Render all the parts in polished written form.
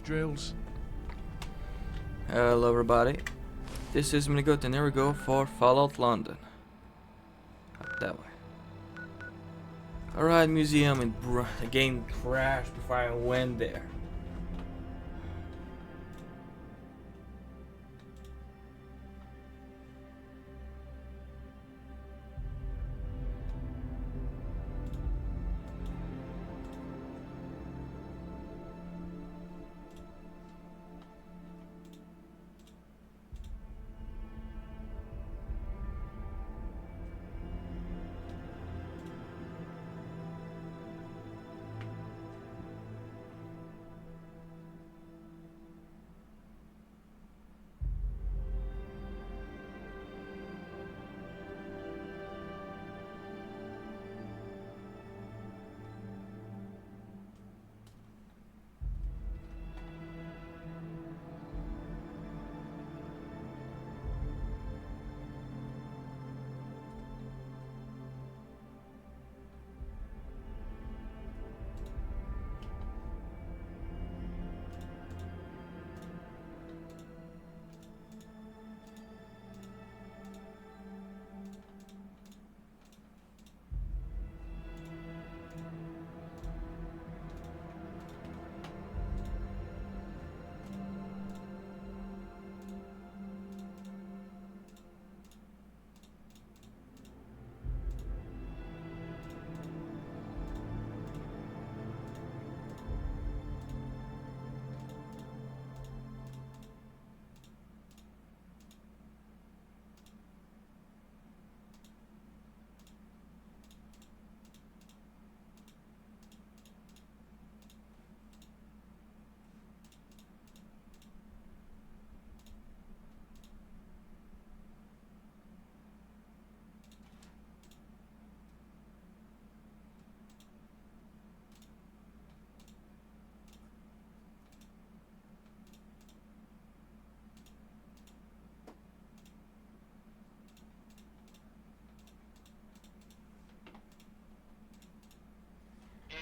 drills. Hello everybody, this is Minigut and here we go for Fallout London. Up that way. Alright, museum, and the game crashed before I went there.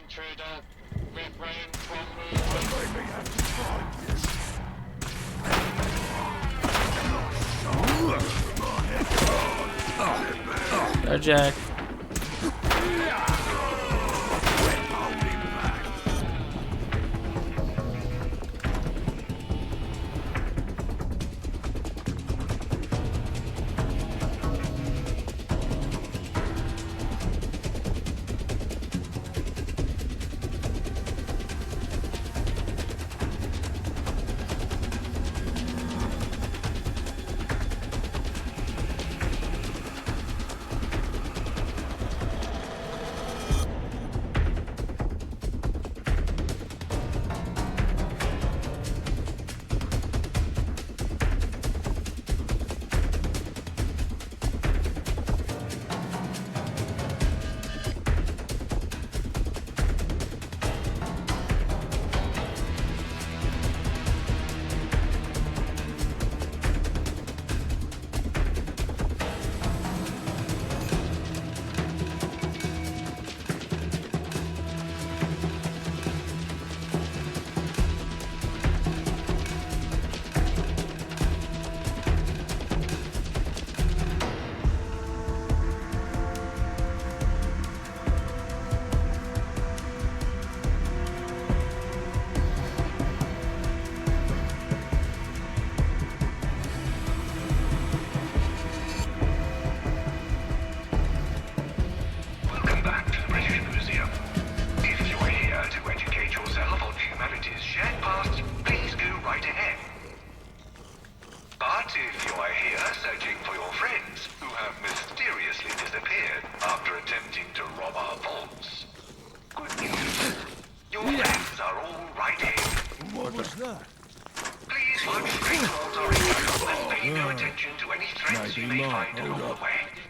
Intruder, refrain from Go, Jack.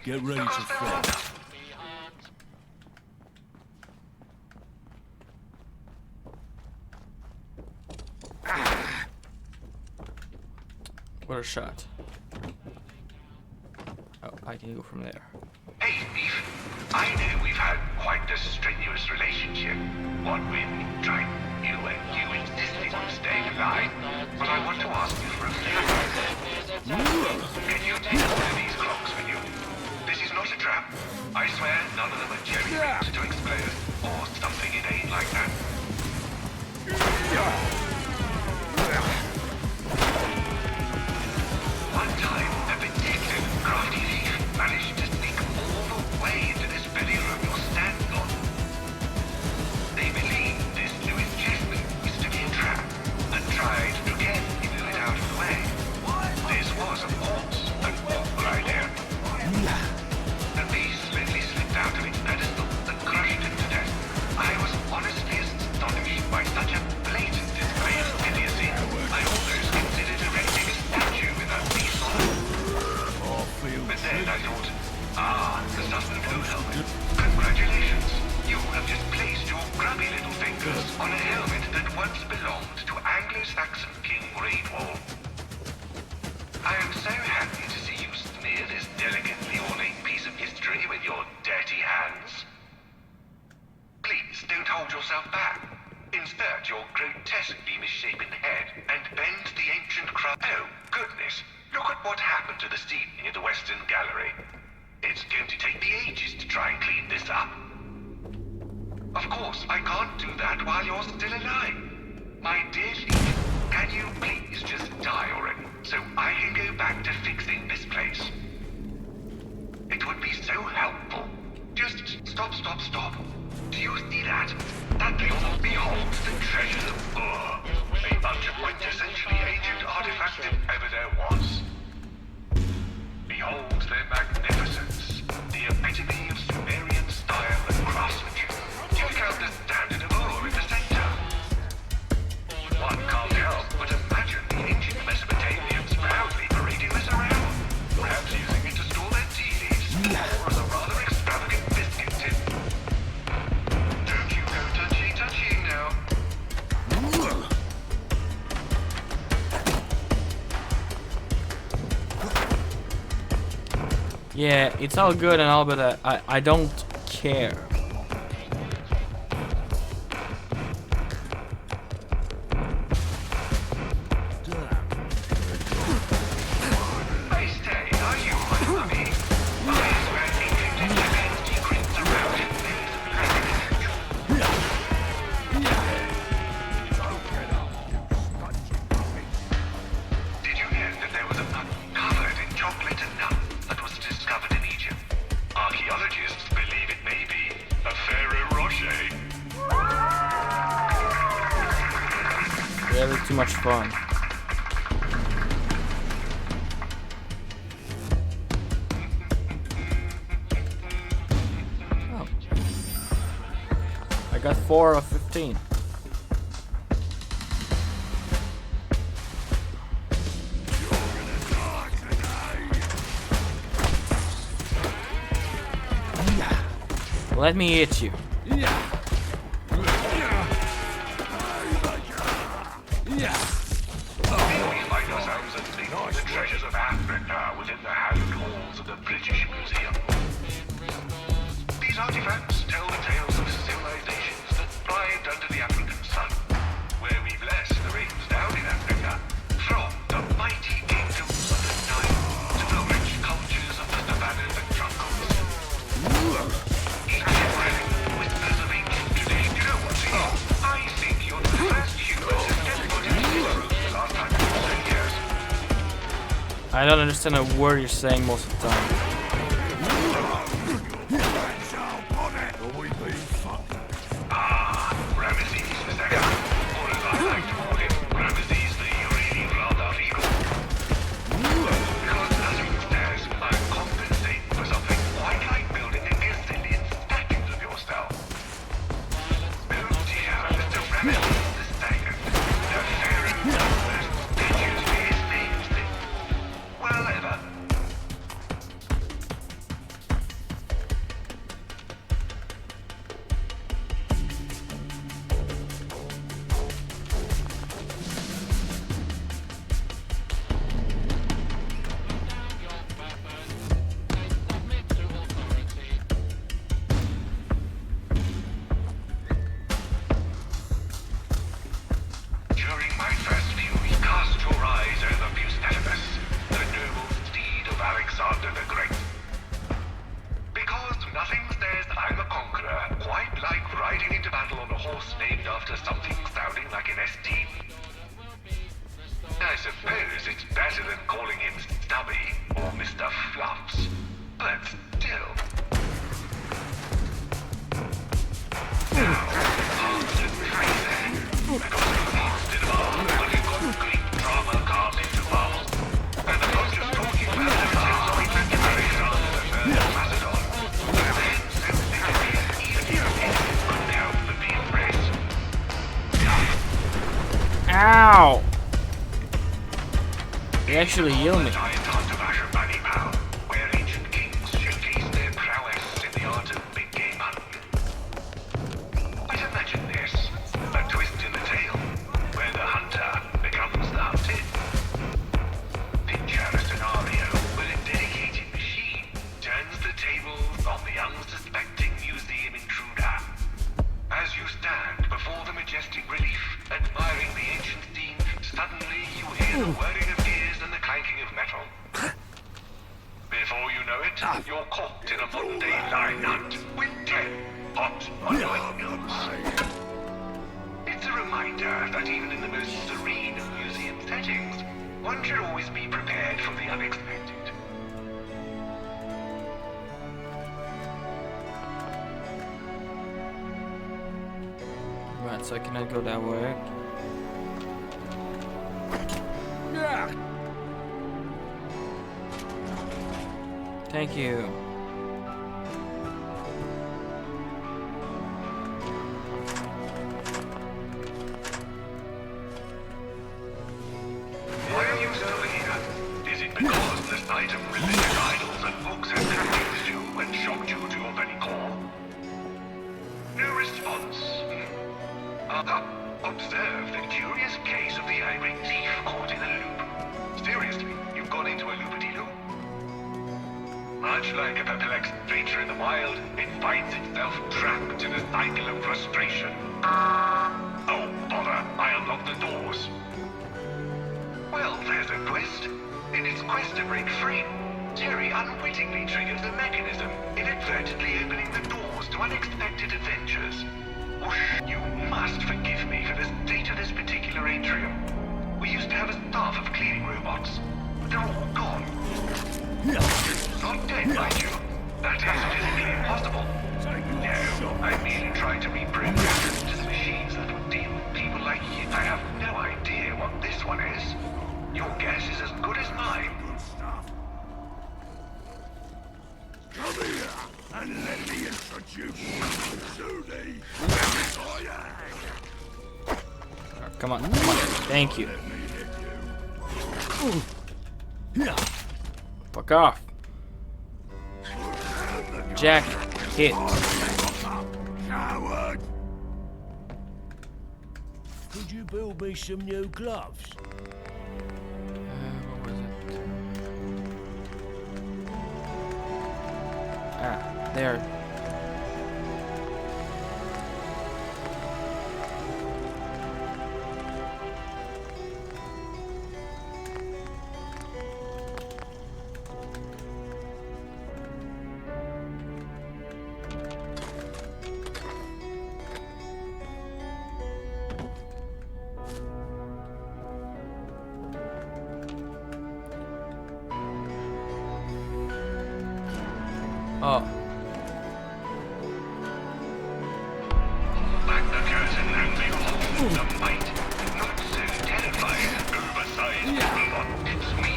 Get ready to fight. What a shot. Oh, I can go from there. Hey, Beef. I know we've had quite a strenuous relationship. One win, trying you and you insisted on staying alive, but I want to ask you for a favor. Can you take one of these clocks with you? This is not a trap. I swear none of them are jerry rigged to explode, or something inane like that. One time, a particular crafty thief managed to sneak all the way into this very room you're standing on. They believed this Lewis chessman used to be a trap, and tried to again move it out of the way. This was, of course, an awful idea. The beast slowly slipped out of its pedestal and crushed it to death. I was honestly astonished by such a blatant display of idiocy. I almost considered erecting a statue with that beast on it. But then I thought, the Southern Blue helmet. Congratulations. You have just placed your grubby little fingers on a helmet that once belonged to Anglo-Saxon King Raidwall. I am so happy to see you smear this delicately ornate piece of history with your dirty hands. Please don't hold yourself back. Insert your grotesquely misshapen head and bend the ancient craft. Oh, goodness. Look at what happened to the ceiling in the Western Gallery. It's going to take me ages to try and clean this up. Of course, I can't do that while you're still alive. My dear Liege, can you please just die already, so I can go back to fixing this place? It would be so helpful. Just stop. Do you see that? That beholds the treasures of Ur. A bunch of quintessentially ancient artifacts if ever there was. Behold their magnificence, the epitome of Sumerian style and craftsmanship. Check out the standard of Ur in the center. One can't help but imagine the ancient Mesopotamians proudly parading this around, perhaps using it to store their tea leaves, or as a rather extravagant biscuit tin. Don't you go touchy now. Yeah, it's all good and all, but I don't care. I say, are you my mummy? I swear ancient Egyptians decreased around in days of Did you hear that there was a nut covered in chocolate and nuts that was discovered in Egypt? Archaeologists believe it may be a Ferrero Rocher. Really too much fun. Oh. I got 4 of 15. Let me hit you. We find ourselves amidst the treasures of Africa within the hallowed halls of the British Museum. These artifacts tell the tales of civilizations that thrived under the African sun, where we bless the rains down in Africa, from the mighty kingdoms of the Nile to the rich cultures of the savannas and jungles. Each relic whispers of ancient tradition. You know what, Lee? I think you're the first human to step foot into this room the last 100 years. I don't understand a word you're saying most of the time. Ramesses II, or as I like to call him, Ramesses the really rather regal. Because as it stands, I'm compensating for something quite like building a gazillion statues of yourself. Oh dear, Mr. Ramesses II, the Pharaoh statues for his namesake. Well, ever. Alexander the Great. Because nothing says I'm a conqueror quite like riding into battle on a horse named after something sounding like an ST. I suppose it's better than calling him Stubby or Mr. Fluffs, but still. Now, after the training, because of the instead of all bloody concrete drama carved into marble, and the most just talking about the attempts we took to Alexander the First Macedon, where men so literally even Europeans couldn't help but be impressed. Ow! They actually heal me. Giant art of Ashurbanipal, where ancient kings showcased their prowess in the art of big game hunting. But imagine this, a twist in the tale, where the hunter becomes the hunted. Picture a scenario where a dedicated machine turns the tables on the unsuspecting museum intruder. As you stand before the majestic relief, admiring the ancient scene, suddenly you hear the whirring of gears and the clanking of metal. Before you know it, you're caught in a modern-day lion hunt with 10 hot annoying notes. It's a reminder that even in the most serene of museum settings, one should always be prepared for the unexpected. Right, so I cannot go that way. Thank you. Why are you still here? Is it because the sight of religious idols and books has confused you and shocked you to your very core? No response. Observe the curious case of the irate thief caught in a loop. Seriously, you've gone into a loopity-loop? Much like a perplexed creature in the wild, it finds itself trapped in a cycle of frustration. Oh, bother, I unlocked the doors. Well, there's a quest. In its quest to break free, Jerry unwittingly triggers a mechanism, inadvertently opening the doors to unexpected adventures. Whoosh, you must forgive me for the state of this particular atrium. We used to have a staff of cleaning robots, but they're all gone. Not dead, mind you. That is physically impossible. No, I merely tried to reprogram to the machines that would deal with people like you. I have no idea what this one is. Your guess is as good as mine. Come here and let me introduce you to the Come on, come on. Thank you. Fuck off. Jack, hit. coward. Could you build me some new gloves? What was it? Ah, there. Oh. Back the curtain and behold the might, not so terrifying, oversized robot. It's me,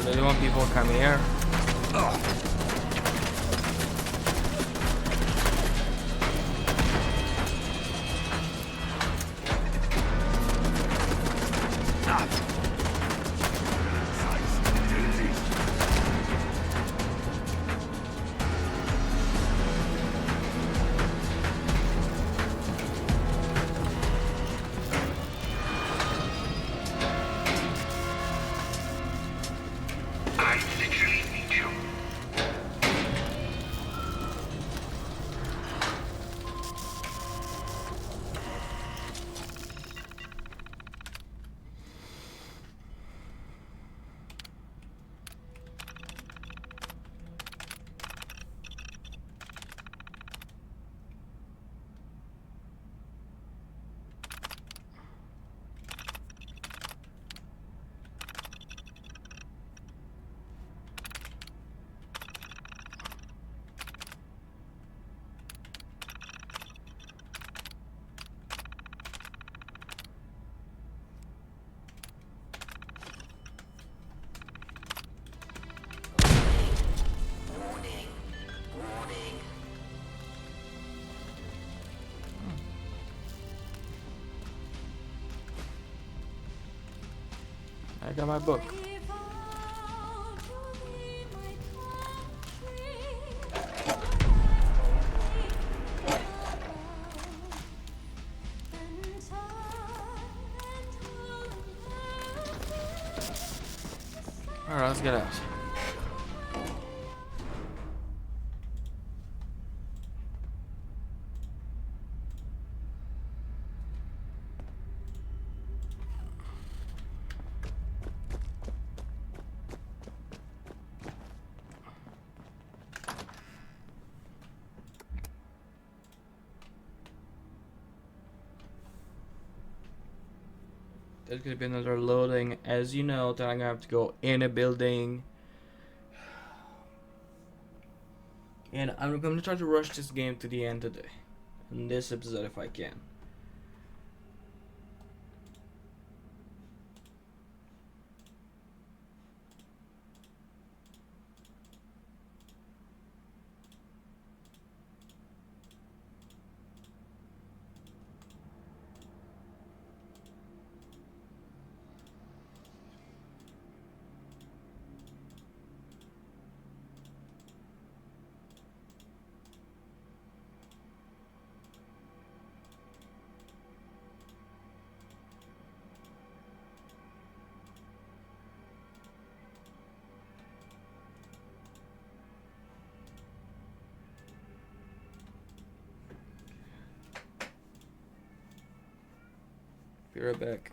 They don't want people to come here. I got my book. Alright, let's get out. There's gonna be another loading. As you know, then I'm gonna have to go in a building. And I'm gonna try to rush this game to the end today. In this episode if I can. Be right back.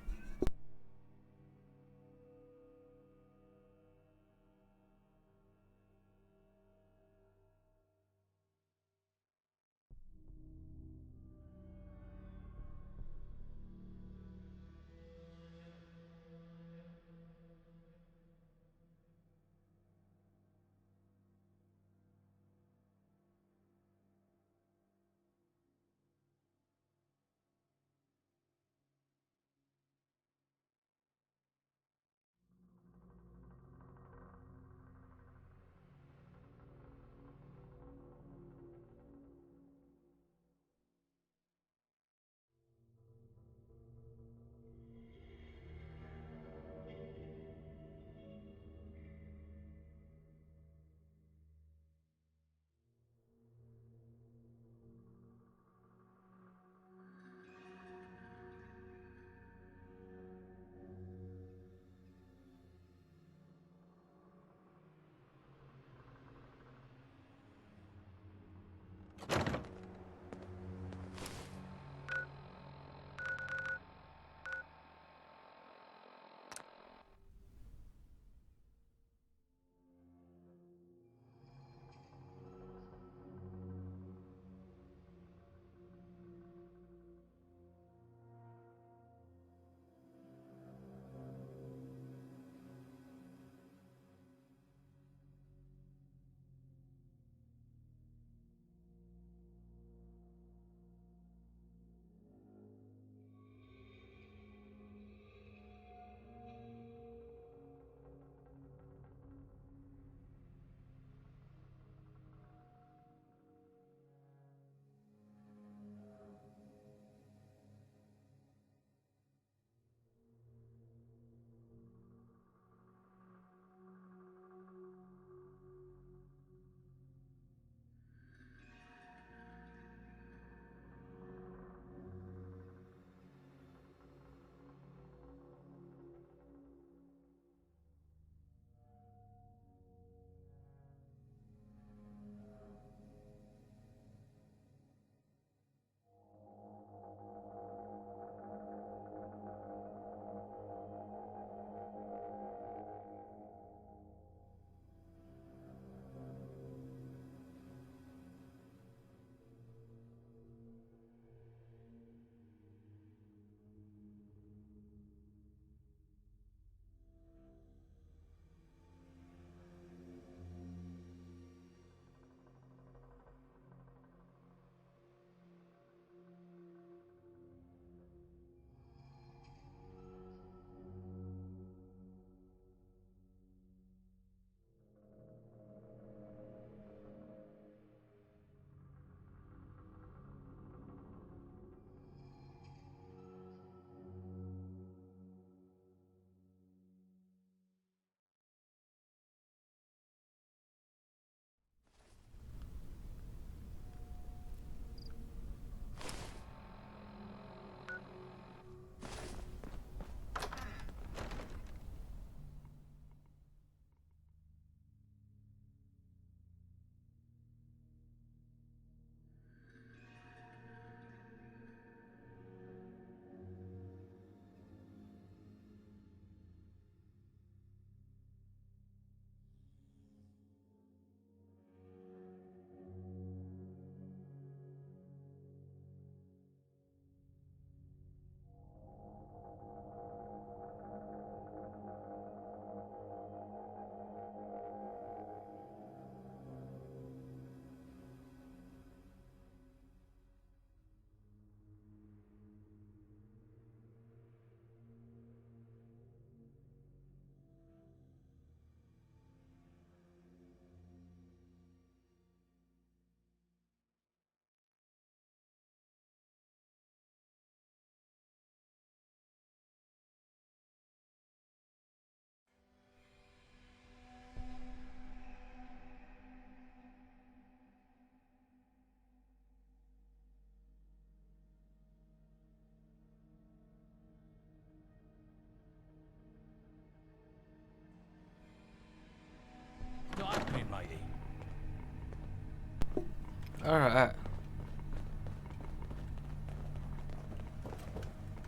Alright.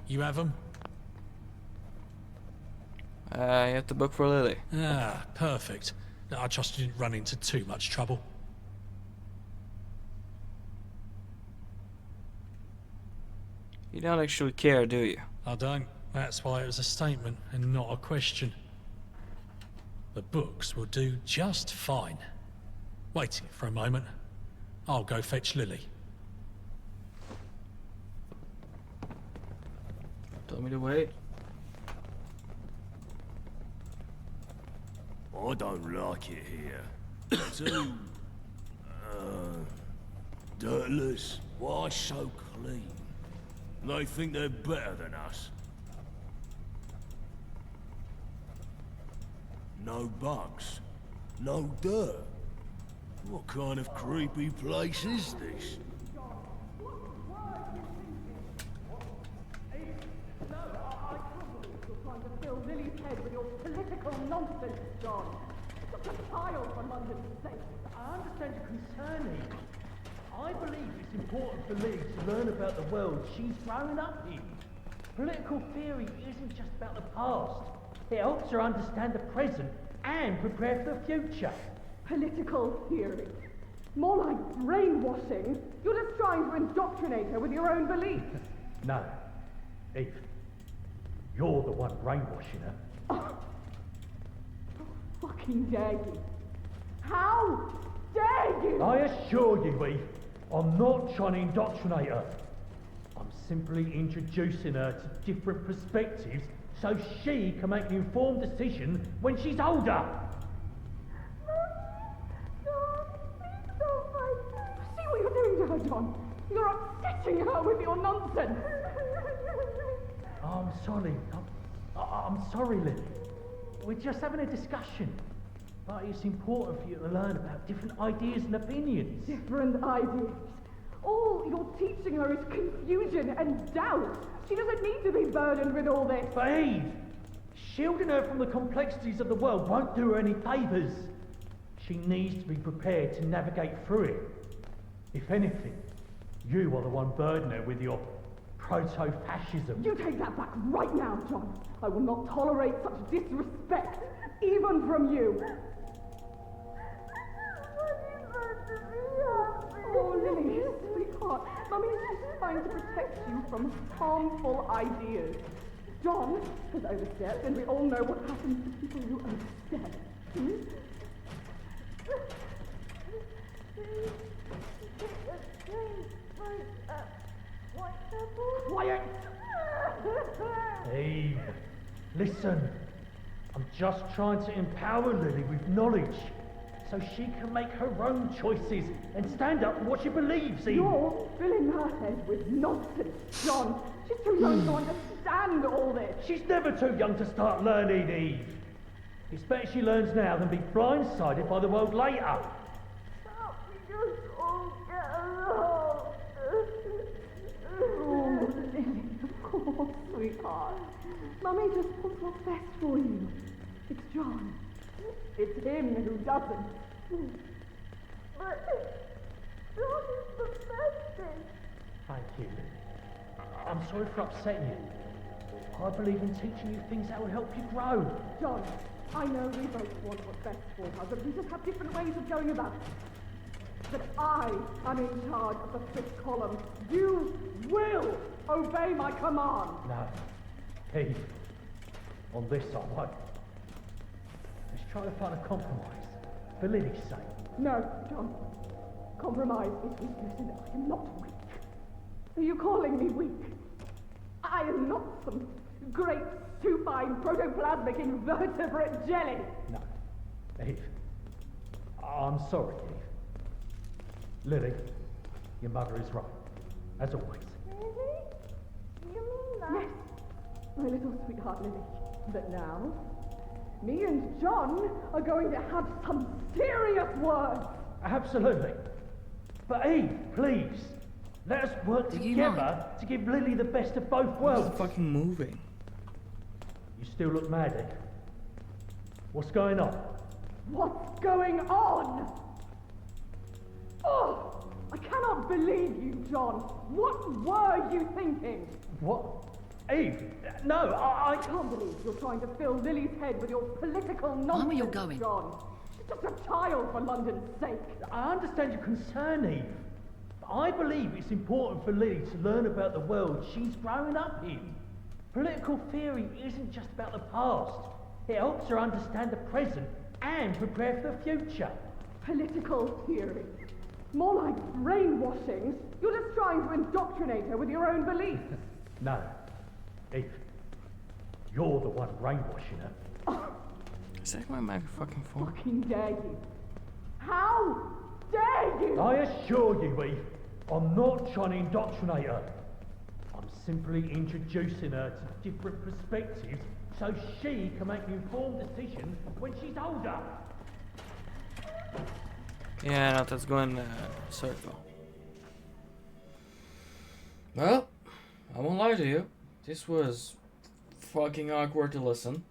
You have them? You have to book for Lily. Ah, perfect. I trust you didn't run into too much trouble. You don't actually care, do you? I don't. That's why it was a statement and not a question. The books will do just fine. Wait for a moment. I'll go fetch Lily. Told me to wait. I don't like it here. Too... dirtless. Why so clean? They think they're better than us. No bugs. No dirt. What kind of creepy place is this? Trying to fill Lily's head with your political nonsense, John. Such a child, for London's sake. I understand your concern, Eve. I believe it's important for Lily to learn about the world she's grown up in. Political theory isn't just about the past. It helps her understand the present and prepare for the future. Political theory. More like brainwashing. You're just trying to indoctrinate her with your own beliefs. No, Eve. You're the one brainwashing her. Oh, fucking dare you. How dare you? I assure you, Eve, I'm not trying to indoctrinate her. I'm simply introducing her to different perspectives so she can make an informed decision when she's older. See what you're doing to her, John. You're upsetting her with your nonsense. I'm sorry. I'm sorry, Lily. We're just having a discussion. But it's important for you to learn about different ideas and opinions. Different ideas. All you're teaching her is confusion and doubt. She doesn't need to be burdened with all this. But Eve, shielding her from the complexities of the world won't do her any favours. She needs to be prepared to navigate through it. If anything, you are the one burdening her with your proto-fascism. You take that back right now, John. I will not tolerate such disrespect, even from you. Oh, Lily, sweetheart. Mummy's just trying to protect you from harmful ideas. John has overstepped, and we all know what happens to people who overstep. Quiet! Eve, listen. I'm just trying to empower Lily with knowledge so she can make her own choices and stand up for what she believes in. You're filling her head with nonsense, John. She's too young to understand all this. She's never too young to start learning, Eve. It's better she learns now than be blindsided by the world later. Oh, Lily, of course, sweetheart. Mummy just wants what's best for you. It's John. It's him who doesn't. But John is the best thing. Thank you, Lily. I'm sorry for upsetting you. I believe in teaching you things that will help you grow. John, I know we both want what's best for her, but we just have different ways of going about it. But I am in charge of the fifth column. You will obey my command. No, Eve. On this I won't. Let's try to find a compromise. For Lily's sake. No, John. Compromise is weakness, and I am not weak. Are you calling me weak? I am not some great supine protoplasmic invertebrate jelly. No. Eve. I'm sorry, Eve. Lily, your mother is right. As always. Really? You mean that? Yes, my little sweetheart Lily. But now, me and John are going to have some serious words. Absolutely. But Eve, please, let us work Do you together mind? to give Lily the best of both It's worlds. fucking moving. You still look mad, Eve. What's going on? What's going on? Oh, I cannot believe you, John. What were you thinking? What? Eve? No, I can't believe you're trying to fill Lily's head with your political nonsense, Mum, you're going. John. She's just a child, for London's sake. I understand your concern, Eve. But I believe it's important for Lily to learn about the world she's growing up in. Political theory isn't just about the past. It helps her understand the present and prepare for the future. Political theory. More like brainwashing. You're just trying to indoctrinate her with your own beliefs. No, Eve, you're the one brainwashing her. Is that my fucking phone? Fucking dare you. How dare you? I assure you, Eve, I'm not trying to indoctrinate her. I'm simply introducing her to different perspectives so she can make an informed decision when she's older. Yeah, no, that's going circle. Well, I won't lie to you. This was fucking awkward to listen.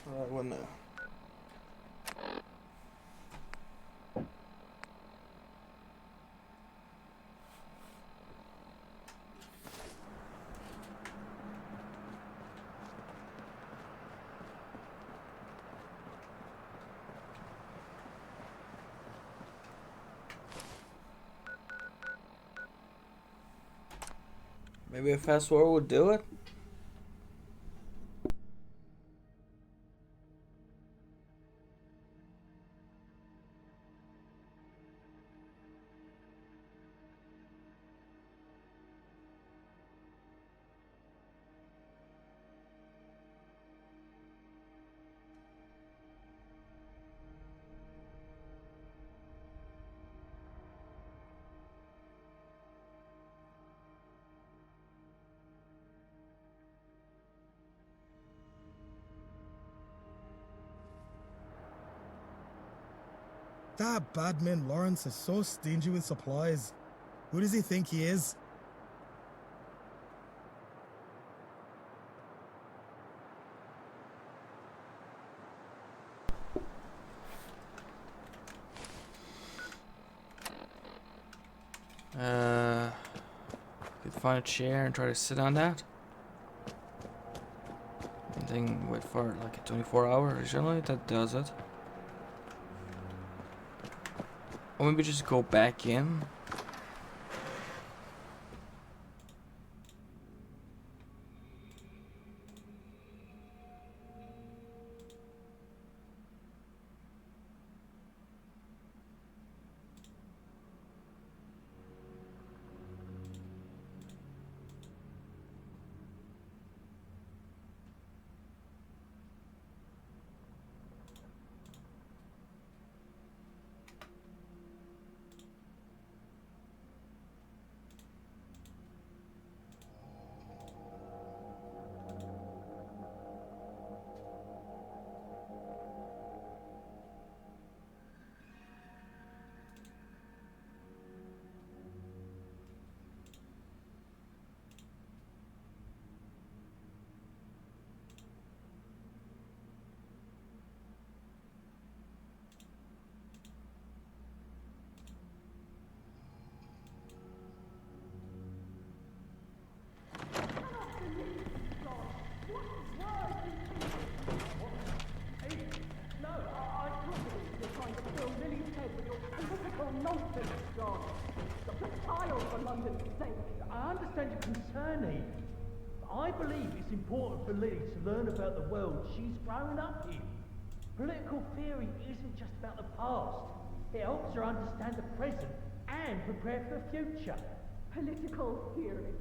Alright, one now. Maybe a fast forward would do it? That badman Lawrence is so stingy with supplies. Who does he think he is? Could find a chair and try to sit on that. And then wait for like a 24-hour originally that does it. Or maybe just go back in. over Lily's head with your political nonsense, John. You're just a child for London's sake. I understand your concern, Eve. I believe it's important for Lily to learn about the world she's growing up in. Political theory isn't just about the past. It helps her understand the present and prepare for the future. Political theory.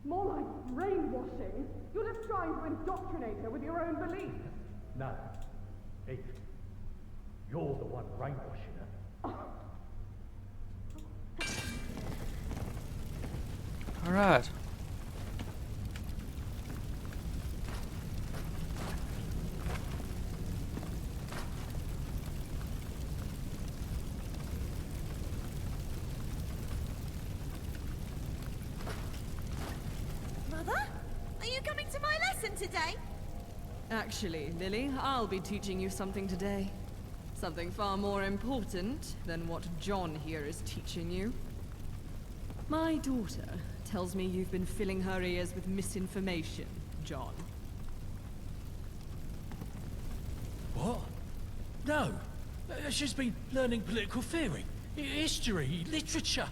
More like brainwashing. You're just trying to indoctrinate her with your own beliefs. No, Eve. You're the one brainwashing her. Alright. Mother? Are you coming to my lesson today? Actually, Lily, I'll be teaching you something today. Something far more important than what John here is teaching you. My daughter tells me you've been filling her ears with misinformation, John. What? No. She's been learning political theory, history, literature.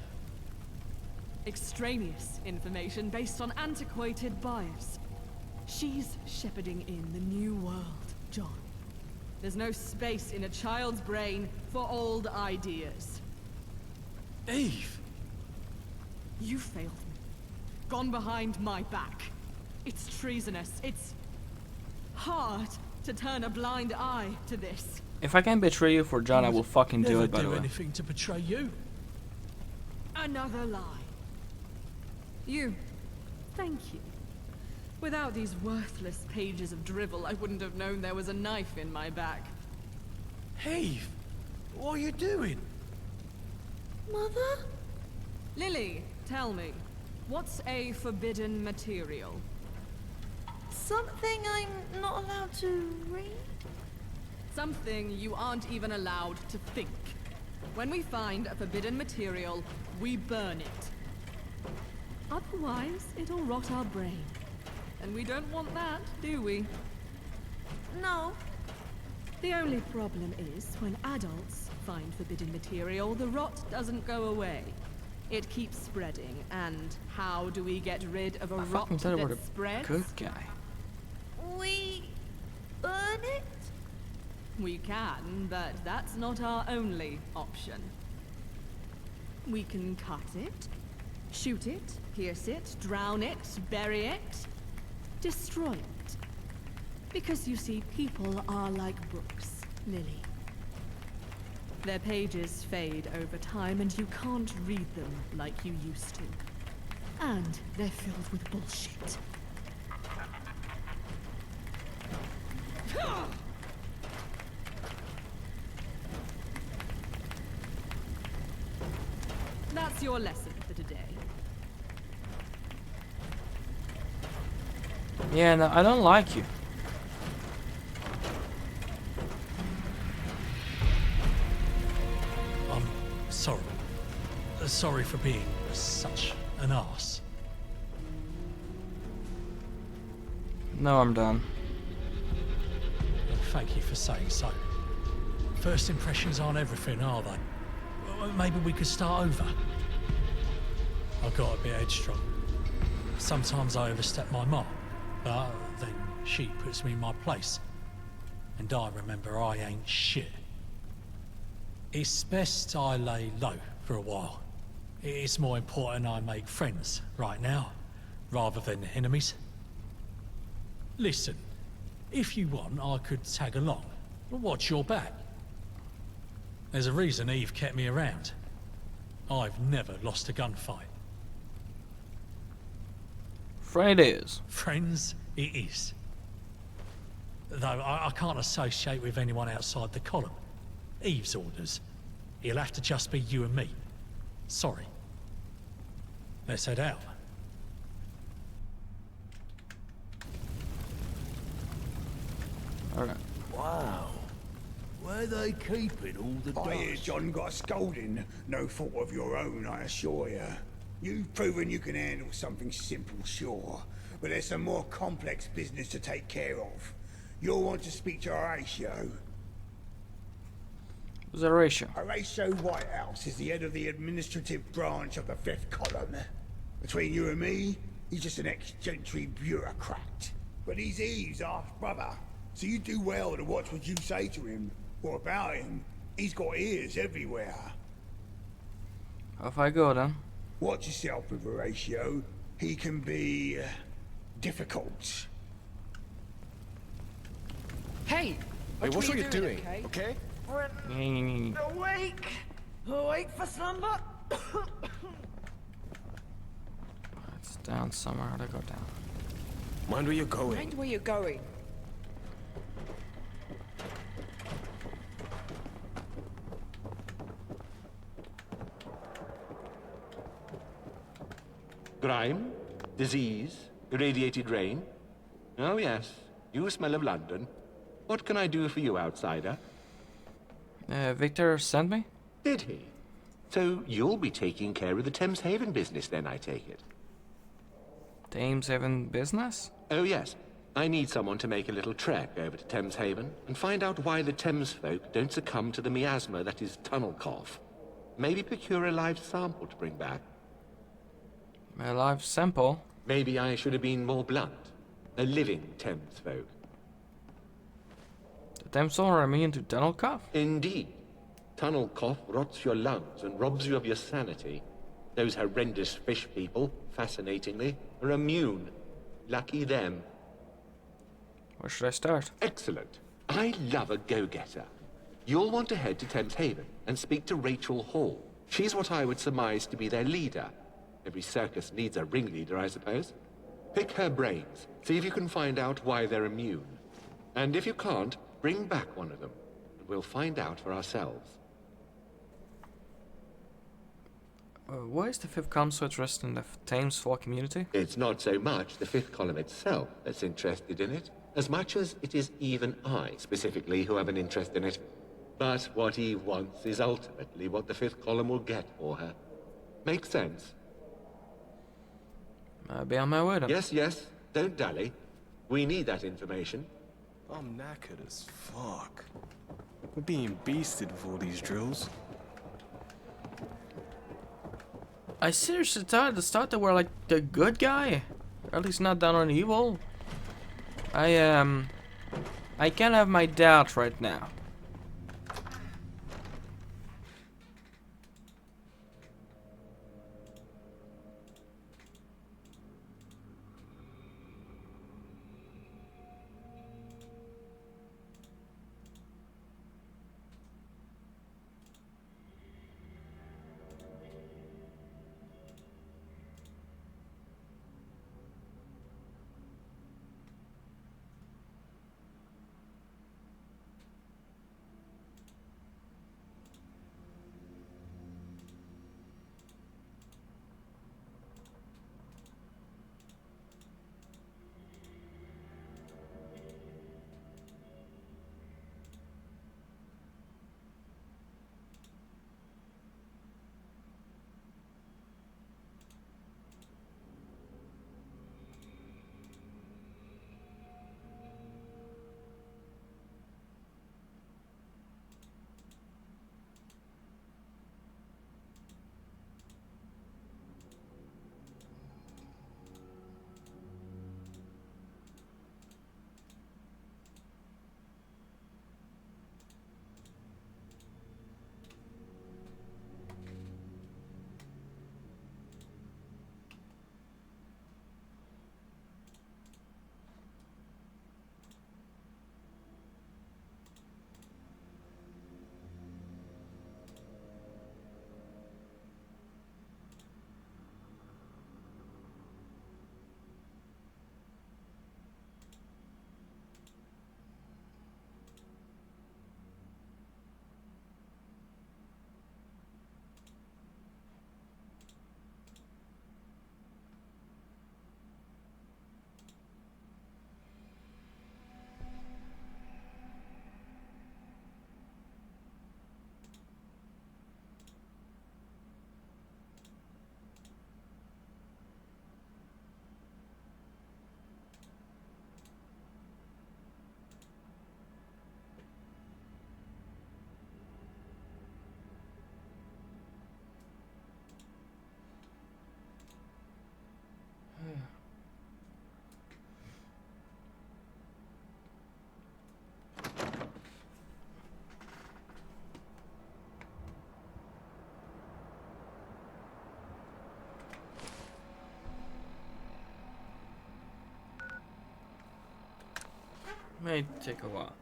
Extraneous information based on antiquated bias. She's shepherding in the new world, John. There's no space in a child's brain for old ideas. Eve! You failed me. Gone behind my back. It's treasonous. It's hard to turn a blind eye to this. If I can betray you for John, I will fucking do it, by the Never way. do anything to betray you. Another lie. You. Thank you. Without these worthless pages of drivel, I wouldn't have known there was a knife in my back. Eve! What are you doing? Mother? Lily, tell me, what's a forbidden material? Something I'm not allowed to read? Something you aren't even allowed to think. When we find a forbidden material, we burn it. Otherwise, it'll rot our brain. And we don't want that, do we? No. The only problem is, when adults find forbidden material, the rot doesn't go away. It keeps spreading, and how do we get rid of a I rot fucking thought I that was a spreads? good guy. We burn it? We can, but that's not our only option. We can cut it, shoot it, pierce it, drown it, bury it, destroy it. Because you see, people are like books, Lily. Their pages fade over time and you can't read them like you used to. And they're filled with bullshit. That's your lesson for today. Yeah, no, I don't like you. I'm sorry. Sorry for being such an arse. No, I'm done. Thank you for saying so. First impressions aren't everything, are they? Well, maybe we could start over. I got a bit headstrong. Sometimes I overstep my mark, but then she puts me in my place. And I remember I ain't shit. It's best I lay low for a while. It's more important I make friends right now, rather than enemies. Listen, if you want, I could tag along. But watch your back. There's a reason Eve kept me around. I've never lost a gunfight. Friend it is. Friends, it is. Though I can't associate with anyone outside the column. Eve's orders. It'll have to just be you and me. Sorry. Let's head out. Alright. Wow. Where they keeping all the dust? I hear John got a scolding. No fault of your own, I assure you. You've proven you can handle something simple, sure. But there's some more complex business to take care of. You'll want to speak to Horatio. Who's Horatio? Horatio Whitehouse is the head of the administrative branch of the Fifth Column. Between you and me, he's just an ex-gentry bureaucrat. But he's Eve's half-brother, so you do well to watch what you say to him, or about him. He's got ears everywhere. Off I go then. Watch yourself with Horatio. He can be... difficult. Hey! Hey, watch what you're doing, okay? Awake! Awake for slumber? It's down somewhere. How do I go down? Mind where you're going. Mind where you're going. Grime, disease, irradiated rain. Oh yes, you smell of London. What can I do for you, outsider? Victor sent me? Did he? So you'll be taking care of the Thames Haven business then, I take it? Thames Haven business? Oh yes, I need someone to make a little trek over to Thames Haven and find out why the Thames folk don't succumb to the miasma that is tunnel cough. Maybe procure a live sample to bring back. A live sample? Maybe I should have been more blunt. A living Thames folk. The Thames are immune to tunnel cough? Indeed. Tunnel cough rots your lungs and robs you of your sanity. Those horrendous fish people, fascinatingly, are immune. Lucky them. Where should I start? Excellent. I love a go-getter. You'll want to head to Thames Haven and speak to Rachel Hall. She's what I would surmise to be their leader. Every circus needs a ringleader, I suppose. Pick her brains. See if you can find out why they're immune. And if you can't, bring back one of them. And we'll find out for ourselves. Why is the Fifth Column so interested in the Thames Fall community? It's not so much the Fifth Column itself that's interested in it, as much as it is even I, specifically, who have an interest in it. But what Eve wants is ultimately what the Fifth Column will get for her. Makes sense? I'll be on my way then. Yes, yes. Don't dally. We need that information. I'm knackered as fuck. We're being beasted with all these drills. I seriously thought at the start they were like the good guy. Or at least not down on evil. I can have my doubts right now. May take a while.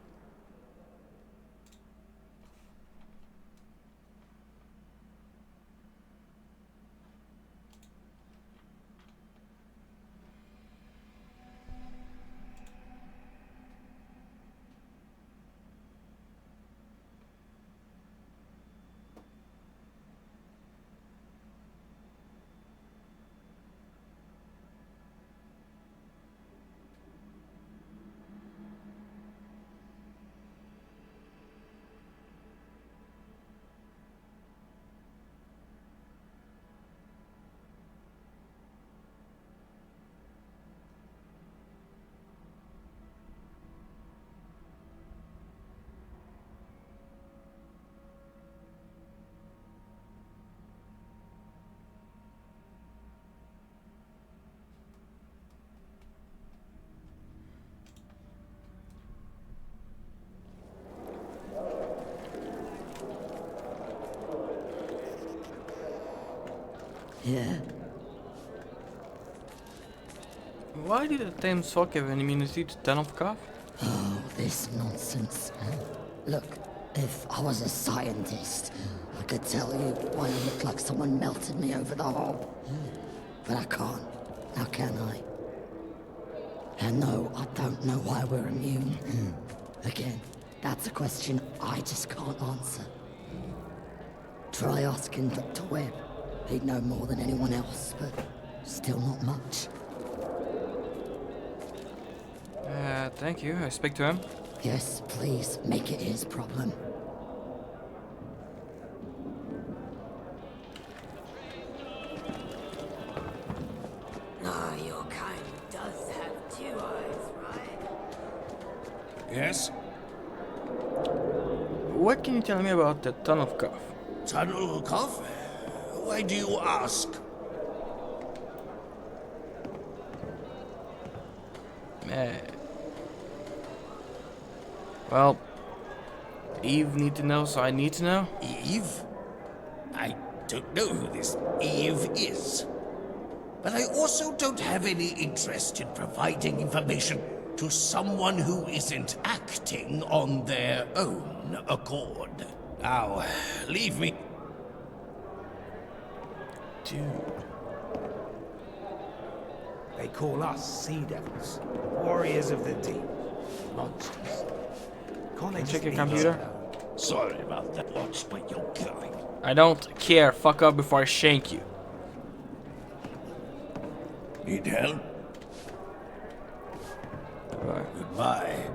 Yeah. Why did the Thames Fog have an immunity to ton of cough? Oh, this nonsense. Look, if I was a scientist, I could tell you why I look like someone melted me over the hole. But I can't. How can I? And no, I don't know why we're immune. Again, that's a question I just can't answer. Try asking Dr. Webb. He'd know more than anyone else, but still not much. Thank you. I speak to him. Yes, please, make it his problem. Ah, your kind does have 2 eyes, right? Yes? What can you tell me about the ton of cough? Tunnel cough? Why do you ask? Well, Eve need to know, so I need to know. Eve? I don't know who this Eve is. But I also don't have any interest in providing information to someone who isn't acting on their own accord. Now, leave me. Dude. They call us Sea Devils, warriors of the deep, monsters. Can't they Can you just check your leave us computer? alone? Sorry about that. Watch where you're going. I don't care. Fuck up before I shank you. Need help? Goodbye. Goodbye.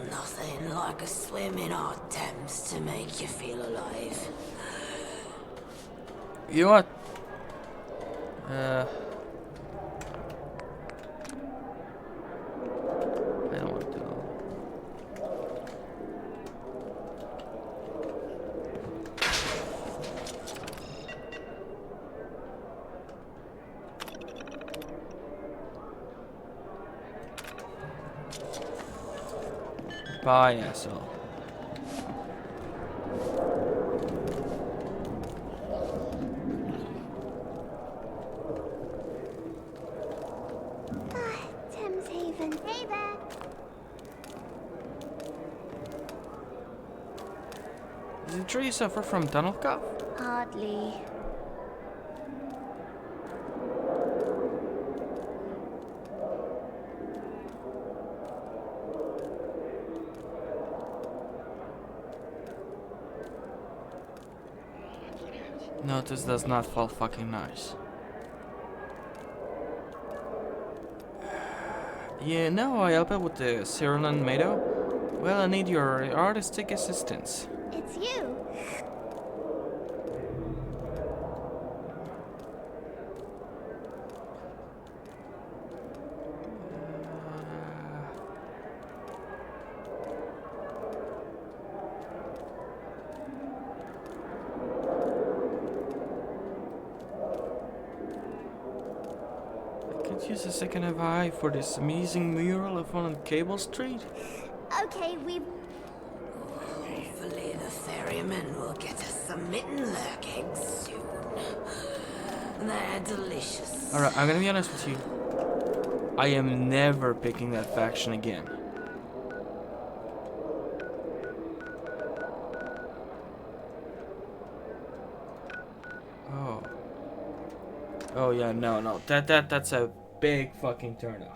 Nothing like a swim in our Thames to make you feel alive. You know what? I don't want to. Bye, asshole. Thames Haven. Hey there. Does the tree suffer from tunnel cough? Hardly. No, this does not fall fucking nice. You know, I help out with the Cyrillian Meadow. Well, I need your artistic assistance. It's you. Use a second of eye for this amazing mural I found on Cable Street. Okay, we've... Hopefully the ferry ferrymen will get us some mitten lurk eggs soon. They're delicious. Alright, I'm gonna be honest with you. I am never picking that faction again. Oh. Oh yeah, no. That's a big fucking turnoff.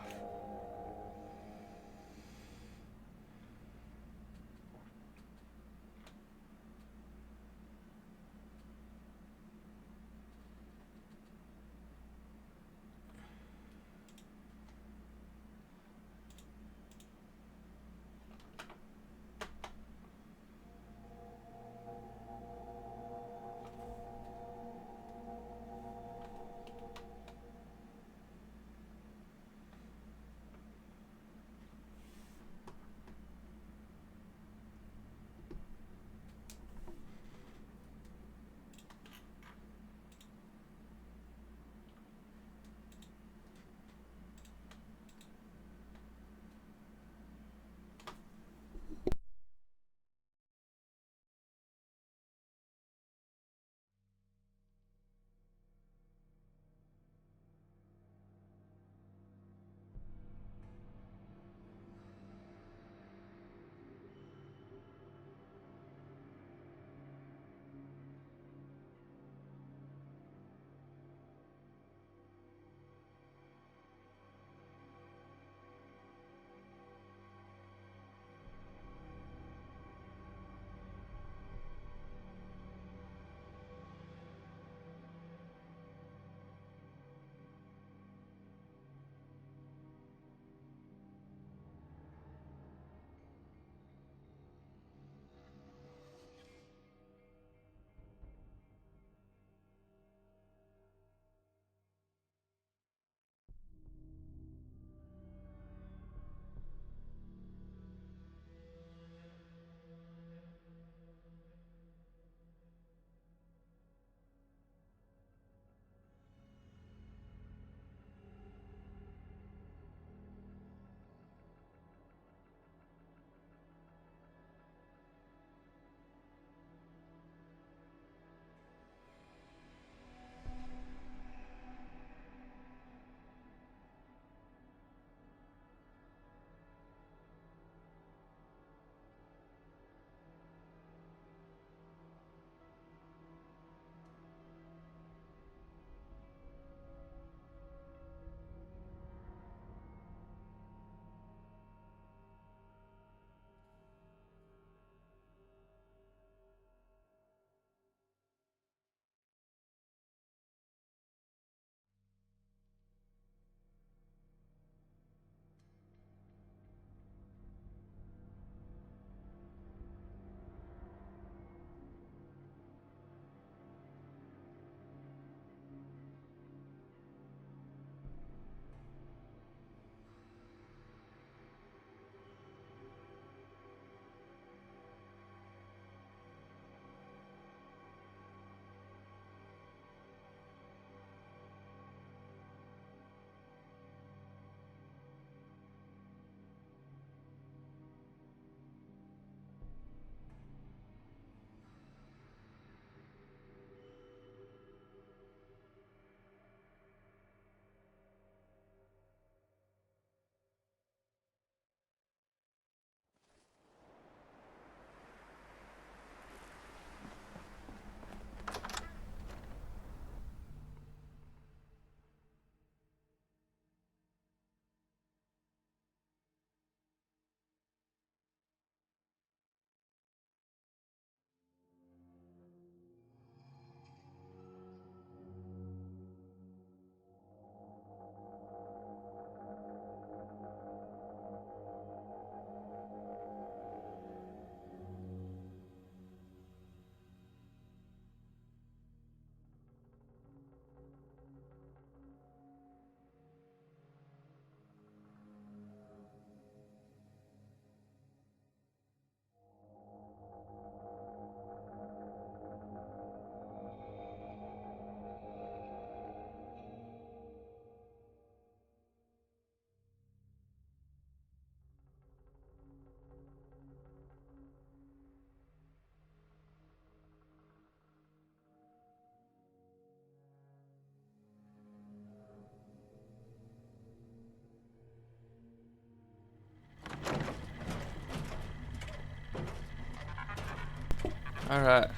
Alright.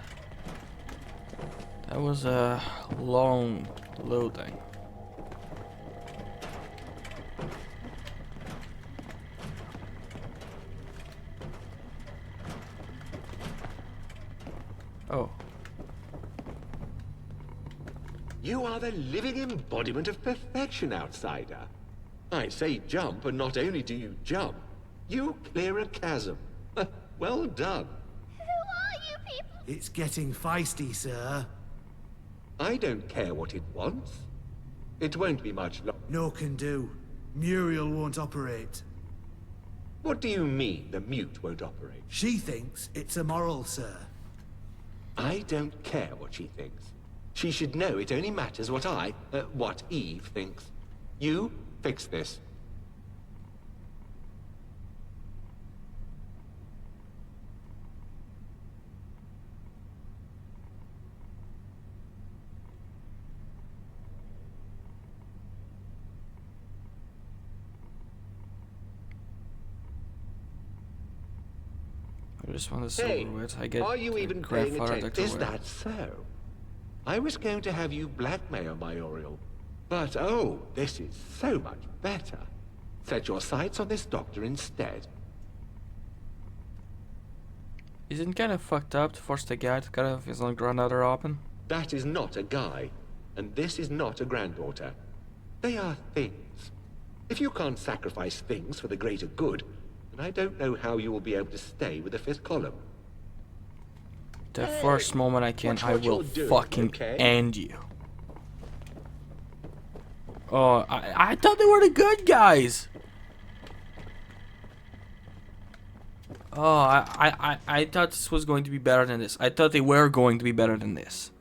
That was a long loading. Oh. You are the living embodiment of perfection, outsider. I say jump, and not only do you jump, you clear a chasm. Well done. Who are you people? It's getting feisty, sir. I don't care what it wants. It won't be much longer. No can do. Muriel won't operate. What do you mean the mute won't operate? She thinks it's immoral, sir. I don't care what she thinks. She should know it only matters what Eve thinks. You fix this. I just want to Hey, over with. I get are you even paying grandfather attention? Is Dr. that so? I was going to have you blackmail my Oriole. But oh, this is so much better. Set your sights on this doctor instead. Isn't it kind of fucked up to force the guy to cut off his own granddaughter open? That is not a guy, and this is not a granddaughter. They are things. If you can't sacrifice things for the greater good, then I don't know how you will be able to stay with the fifth column. The first moment I can, watch I what will you're doing, fucking okay? end you. Oh, I thought they were the good guys. Oh, I thought this was going to be better than this. I thought they were going to be better than this.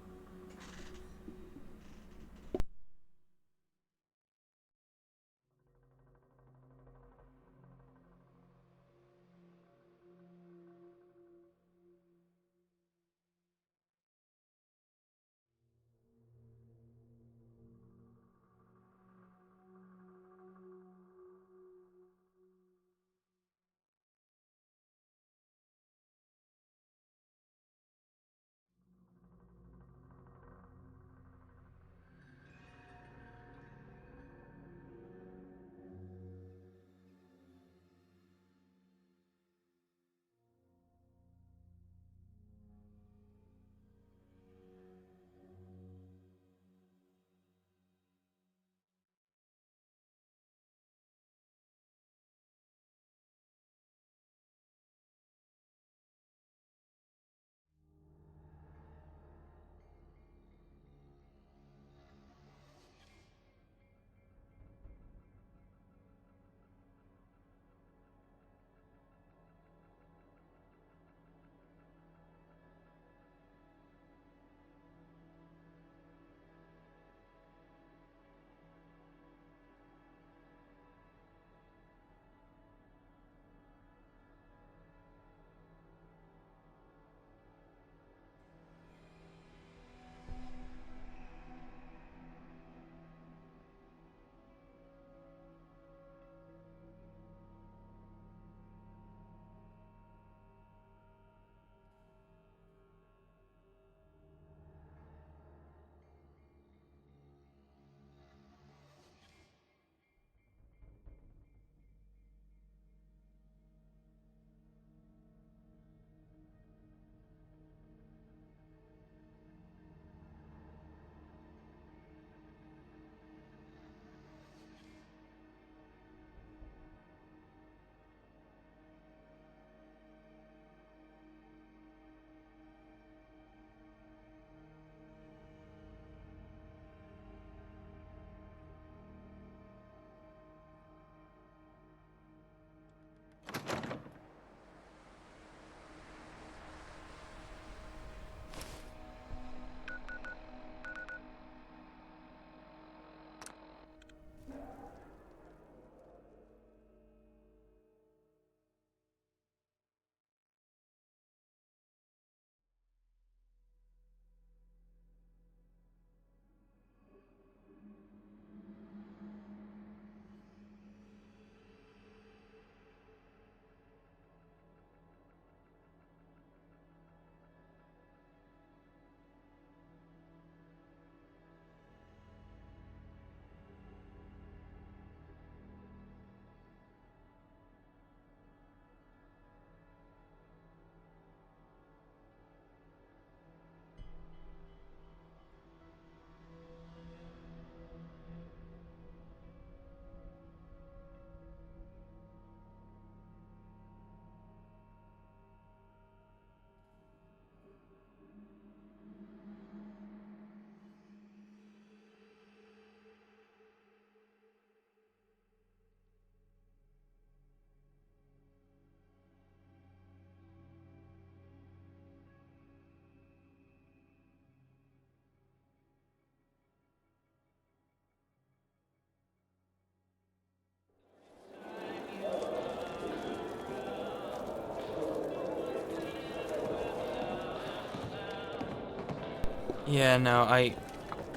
Yeah, no,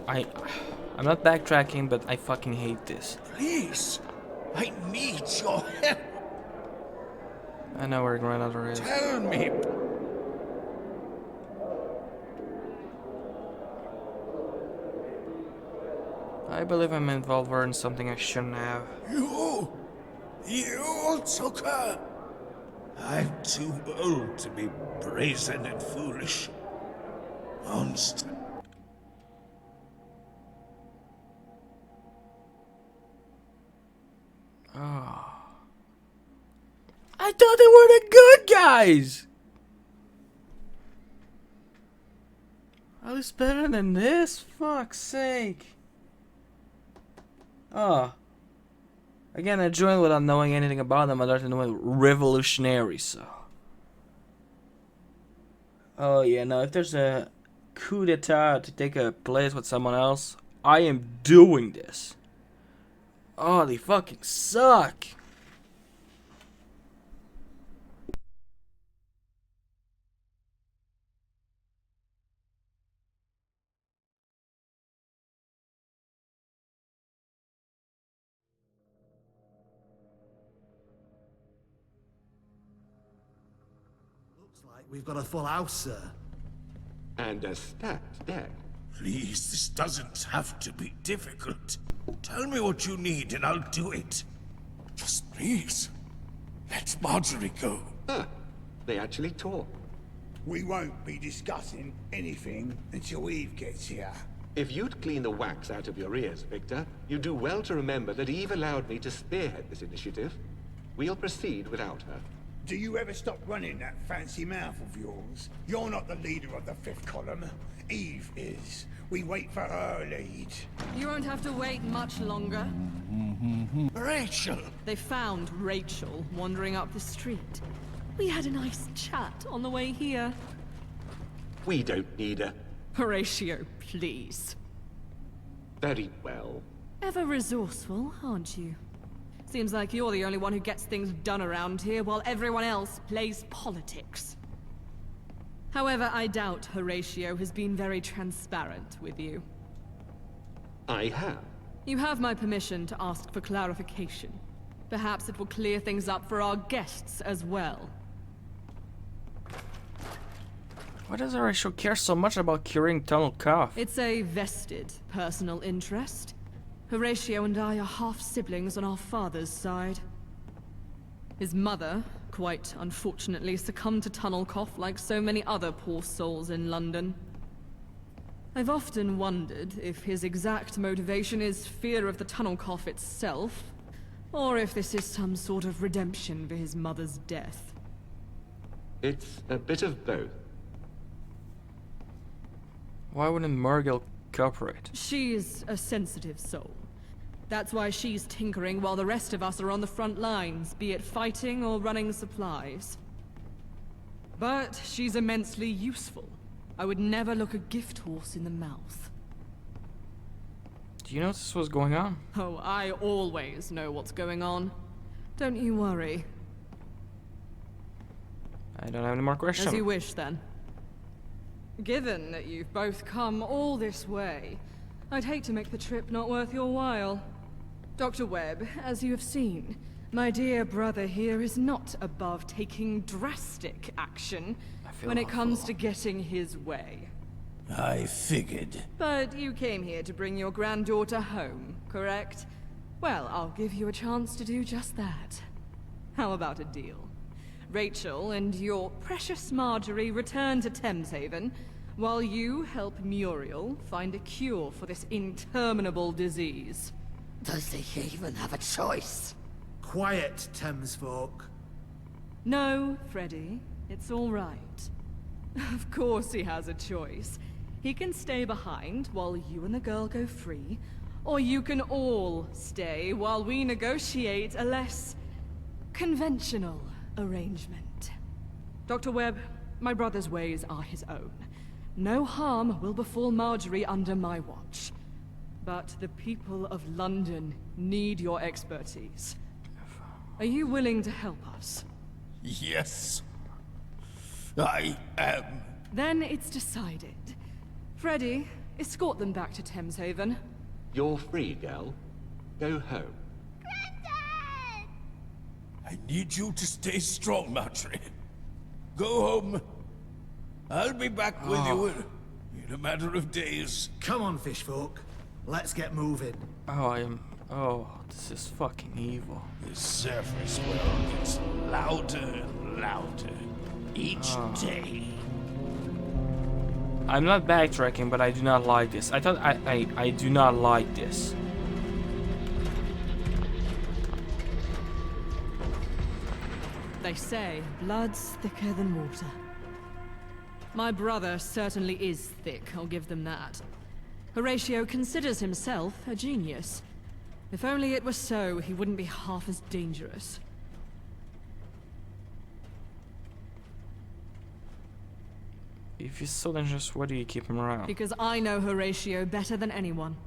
I'm not backtracking, but I fucking hate this. Please, I need your help. I know where Grandmother is. Tell me. I believe I'm involved in something I shouldn't have. You took her. I'm too old to be brazen and foolish. Monster. Oh. I thought they were the good guys! At least better than this? Fuck's sake. Oh. Again, I joined without knowing anything about them other than knowing revolutionary, so. Oh yeah, now if there's a coup d'etat to take a place with someone else, I am doing this. Oh, they fucking suck. Looks like we've got a full house, sir. And a stacked deck. Please, this doesn't have to be difficult. Tell me what you need and I'll do it. Just please, let Marjorie go. Huh. They actually talk. We won't be discussing anything until Eve gets here. If you'd clean the wax out of your ears, Victor, you'd do well to remember that Eve allowed me to spearhead this initiative. We'll proceed without her. Do you ever stop running that fancy mouth of yours? You're not the leader of the fifth column. Eve is. We wait for her lead. You won't have to wait much longer. Rachel! They found Rachel wandering up the street. We had a nice chat on the way here. We don't need her. Horatio, please. Very well. Ever resourceful, aren't you? Seems like you're the only one who gets things done around here while everyone else plays politics. However, I doubt Horatio has been very transparent with you. I have. You have my permission to ask for clarification. Perhaps it will clear things up for our guests as well. Why does Horatio care so much about curing tunnel cough? It's a vested personal interest. Horatio and I are half-siblings on our father's side. His mother, quite unfortunately, succumbed to tunnel cough like so many other poor souls in London. I've often wondered if his exact motivation is fear of the tunnel cough itself, or if this is some sort of redemption for his mother's death. It's a bit of both. Why wouldn't Margil cooperate? She's a sensitive soul. That's why she's tinkering while the rest of us are on the front lines, be it fighting or running supplies. But she's immensely useful. I would never look a gift horse in the mouth. Do you know this was going on? Oh, I always know what's going on. Don't you worry. I don't have any more questions. As you wish, then. Given that you've both come all this way, I'd hate to make the trip not worth your while. Dr. Webb, as you have seen, my dear brother here is not above taking drastic action when it comes to getting his way. I figured. But you came here to bring your granddaughter home, correct? Well, I'll give you a chance to do just that. How about a deal? Rachel and your precious Marjorie return to Thameshaven, while you help Muriel find a cure for this interminable disease. Does he even have a choice? Quiet, Thames folk. No, Freddy. It's all right. Of course he has a choice. He can stay behind while you and the girl go free, or you can all stay while we negotiate a less conventional arrangement. Dr. Webb, my brother's ways are his own. No harm will befall Marjorie under my watch. But the people of London need your expertise. Are you willing to help us? Yes. I am. Then it's decided. Freddy, escort them back to Thameshaven. You're free, girl. Go home. I need you to stay strong, Marjorie. Go home. I'll be back with you in a matter of days. Come on, Fishfork. Let's get moving. Oh, this is fucking evil. The surface well gets louder and louder each day. I'm not backtracking, but I do not like this. I do not like this. They say blood's thicker than water. My brother certainly is thick, I'll give them that. Horatio considers himself a genius. If only it were so, he wouldn't be half as dangerous. If he's so dangerous, why do you keep him around? Because I know Horatio better than anyone.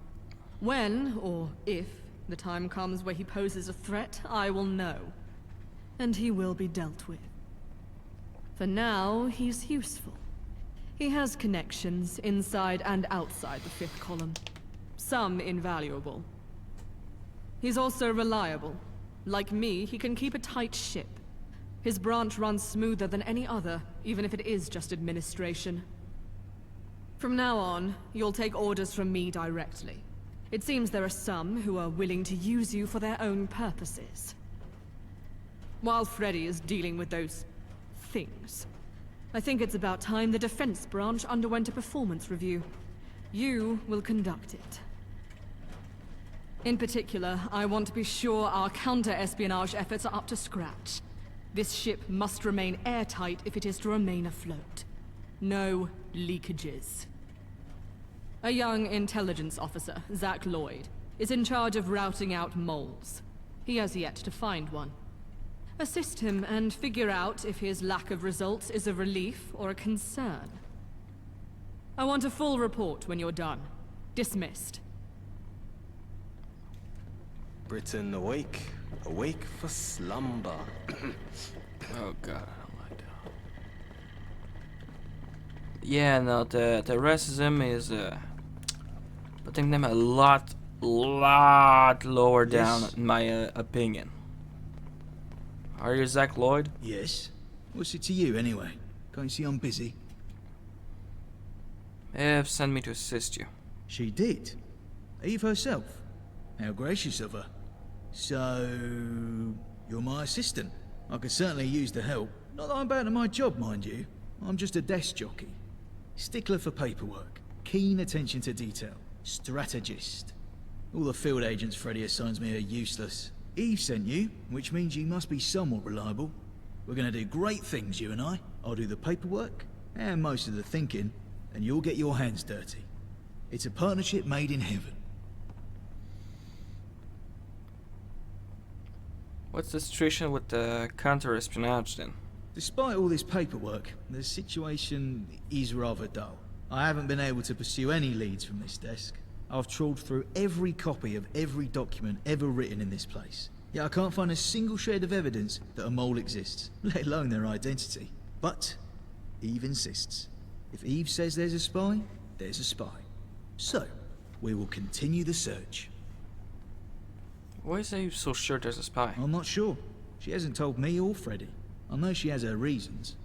When, or if, the time comes where he poses a threat, I will know. And he will be dealt with. For now, he's useful. He has connections inside and outside the fifth column. Some invaluable. He's also reliable. Like me, he can keep a tight ship. His branch runs smoother than any other, even if it is just administration. From now on, you'll take orders from me directly. It seems there are some who are willing to use you for their own purposes. While Freddy is dealing with those things, I think it's about time the defense branch underwent a performance review. You will conduct it. In particular, I want to be sure our counter-espionage efforts are up to scratch. This ship must remain airtight if it is to remain afloat. No leakages. A young intelligence officer, Zach Lloyd, is in charge of routing out moles. He has yet to find one. Assist him and figure out if his lack of results is a relief or a concern. I want a full report when you're done. Dismissed. Britain awake. Awake for slumber. Oh god, I don't like that. Yeah, no, the racism is putting them a lot lower down, in my opinion. Are you Zach Lloyd? Yes. What's it to you, anyway? Can't you see I'm busy? Eve sent me to assist you. She did? Eve herself? How gracious of her. So... you're my assistant. I could certainly use the help. Not that I'm bad at my job, mind you. I'm just a desk jockey. Stickler for paperwork. Keen attention to detail. Strategist. All the field agents Freddy assigns me are useless. Eve sent you, which means you must be somewhat reliable. We're gonna do great things, you and I. I'll do the paperwork, and most of the thinking, and you'll get your hands dirty. It's a partnership made in heaven. What's the situation with the counter-espionage then? Despite all this paperwork, the situation is rather dull. I haven't been able to pursue any leads from this desk. I've trawled through every copy of every document ever written in this place. Yet I can't find a single shred of evidence that a mole exists, let alone their identity. But Eve insists. If Eve says there's a spy, there's a spy. So, we will continue the search. Why is Eve so sure there's a spy? I'm not sure. She hasn't told me or Freddy. I know she has her reasons.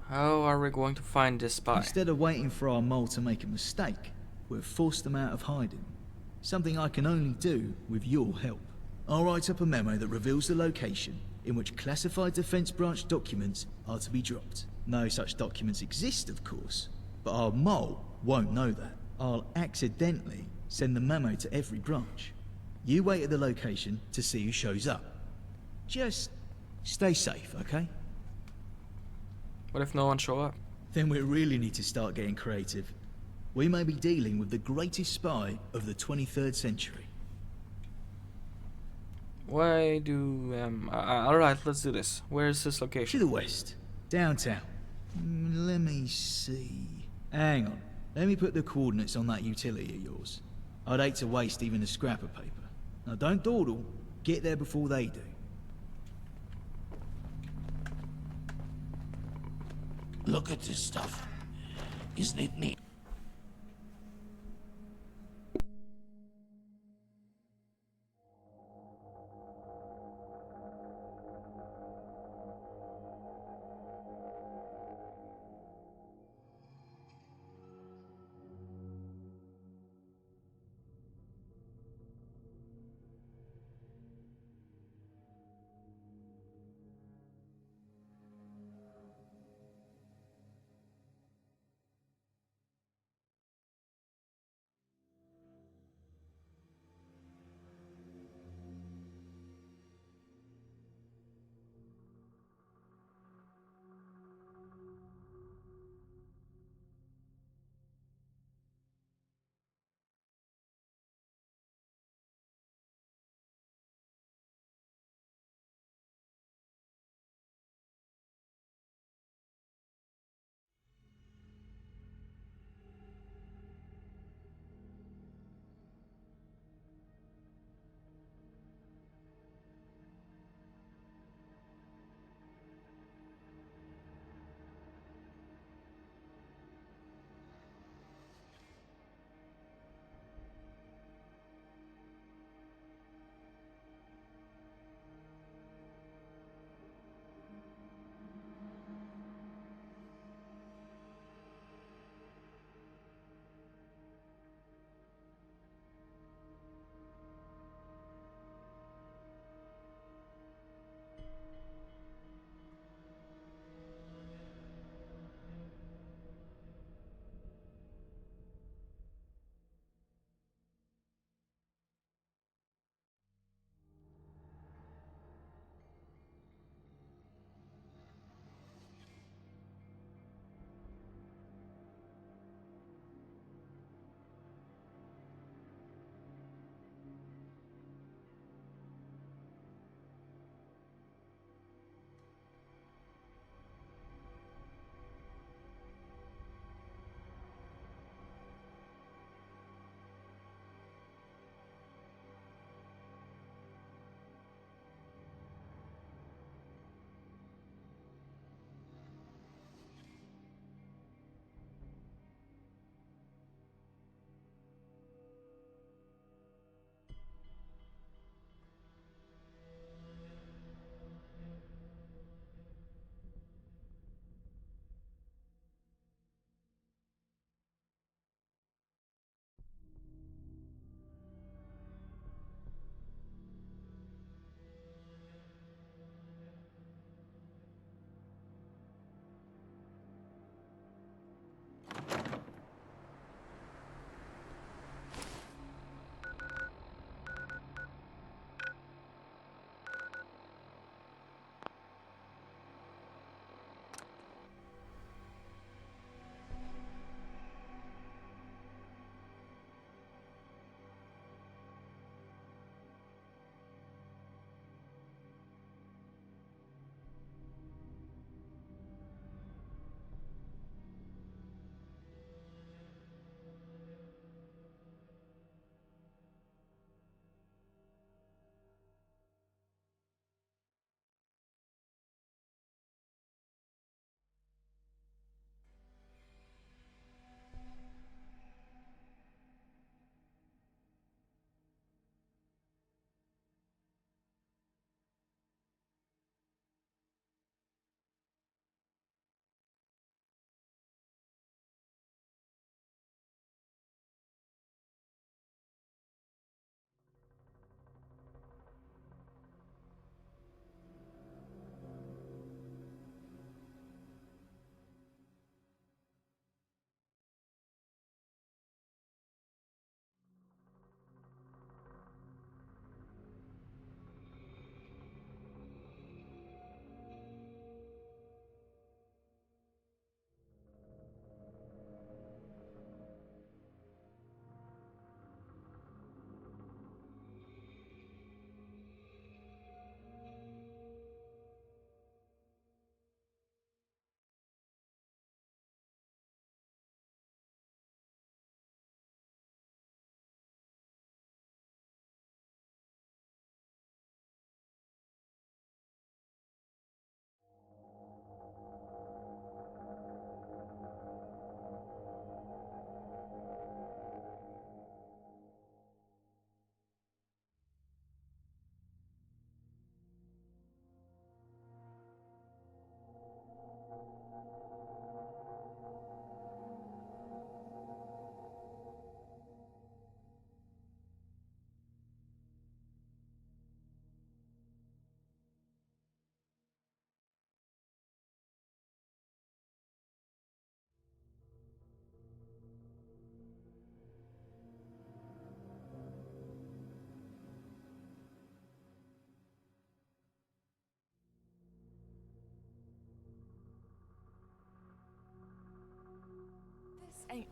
How are we going to find this spy? Instead of waiting for our mole to make a mistake, we've forced them out of hiding. Something I can only do with your help. I'll write up a memo that reveals the location in which classified defense branch documents are to be dropped. No such documents exist, of course, but our mole won't know that. I'll accidentally send the memo to every branch. You wait at the location to see who shows up. Just stay safe, okay? What if no one show up? Then we really need to start getting creative. We may be dealing with the greatest spy of the 23rd century. Why do... alright, let's do this. Where is this location? To the west. Downtown. Let me see... Hang on. Let me put the coordinates on that utility of yours. I'd hate to waste even a scrap of paper. Now don't dawdle. Get there before they do. Look at this stuff. isn't it neat?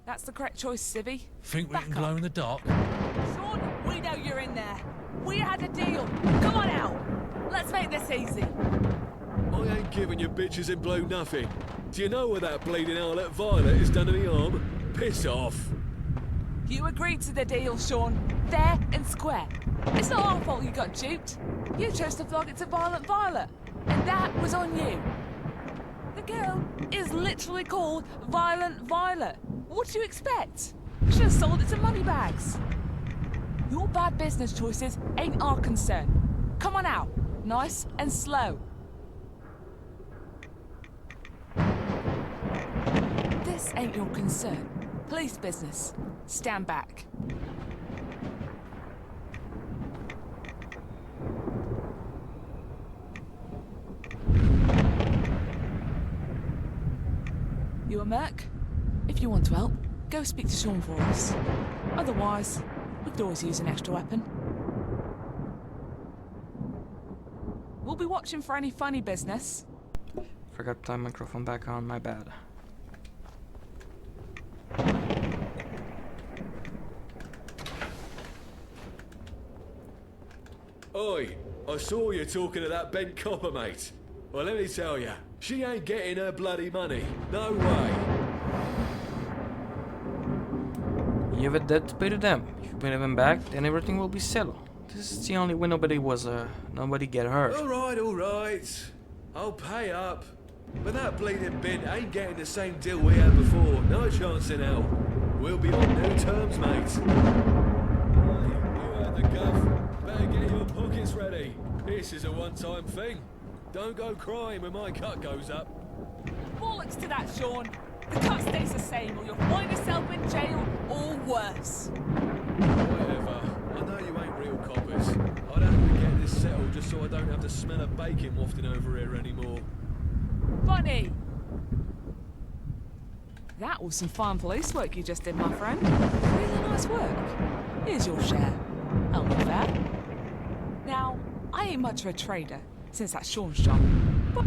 That's the correct choice, Civvy. Think we can glow in the dark? Sean, we know you're in there. We had a deal. Come on out. Let's make this easy. I ain't giving you bitches in blue nothing. Do you know what that bleeding harlot Violet has done to me arm? Piss off. You agreed to the deal, Sean. Fair and square. It's not our fault you got duped. You chose to flog it to Violent Violet. And that was on you. The girl is literally called Violent Violet. What do you expect? You should have sold it to Moneybags. Your bad business choices ain't our concern. Come on out. Nice and slow. This ain't your concern. Police business. Stand back. You a merc? If you want to help, go speak to Sean for us. Otherwise, we could always use an extra weapon. We'll be watching for any funny business. Forgot to turn microphone back on, my bad. Oi, I saw you talking to that bent copper, mate. Well, let me tell you, she ain't getting her bloody money. No way. You have a debt to pay to them. If you pay them back, then everything will be settled. This is the only way nobody get hurt. All right. I'll pay up. But that bleeding bint ain't getting the same deal we had before. No chance in hell. We'll be on new terms, mate. Hey, you heard the guff. Better get your pockets ready. This is a one-time thing. Don't go crying when my cut goes up. Bollocks to that, Sean. The cut stays the same, or you'll find yourself in jail, or worse. Whatever. I know you ain't real coppers. I'd have to get this settled just so I don't have to smell of bacon wafting over here anymore. Funny. That was some fine police work you just did, my friend. Really nice work. Here's your share. Only fair. Now, I ain't much of a trader, since that's Sean's job, but...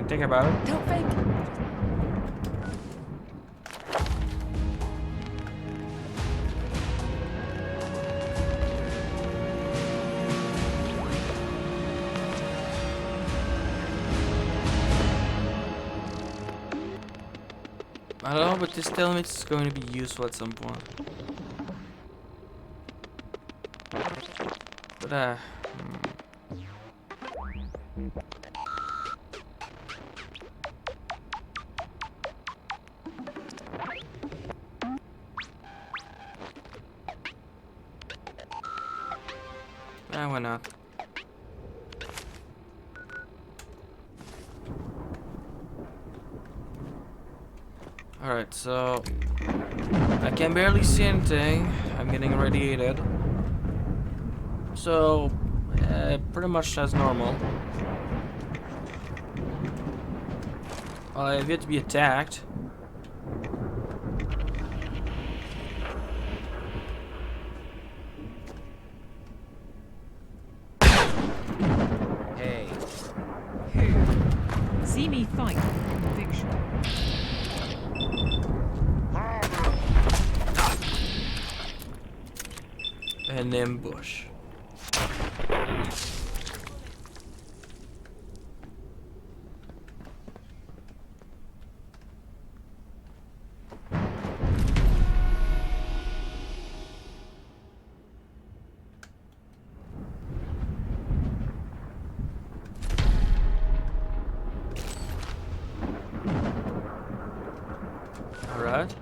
Think about it. Don't think. I don't know, but this telemate is going to be useful at some point. But why not? Alright, so I can barely see anything. I'm getting radiated. So pretty much as normal. I have yet to be attacked. Hey. See me fight with conviction. An ambush. Alright.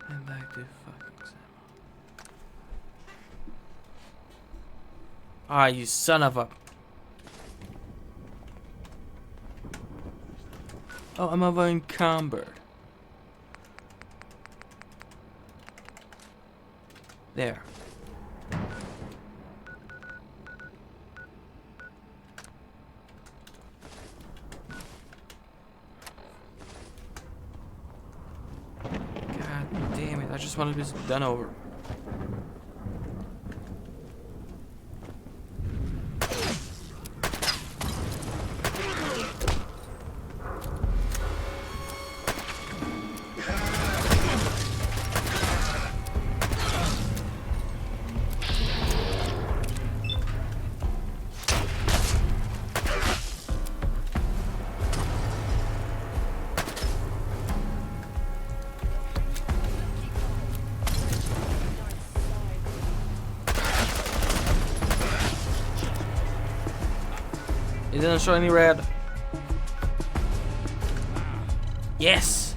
And back to fucking example. Ah, you son of a... Oh, I'm unencumbered. There. God damn it, I just wanted this done over. didn't show any red. Yes!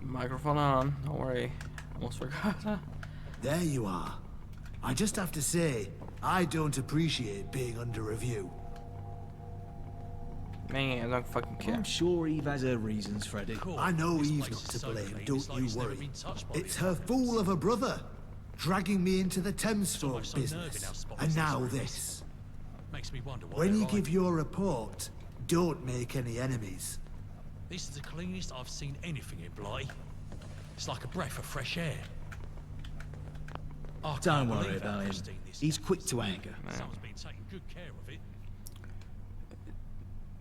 Microphone on, don't worry. Almost forgot. There you are. I just have to say, I don't appreciate being under review. Man, I don't fucking care. I'm sure Eve has her reasons, Freddy. I know Eve's not to blame, don't you worry. It's her fool of a brother, dragging me into the Thames Folk business. And now this. Makes me wonder why When you give your report, don't make any enemies. This is the cleanest I've seen anything in Blighty. It's like a breath of fresh air. I Don't can't worry believe how about him. pristine this He's is. quick to anger. Someone's been taking good care of it.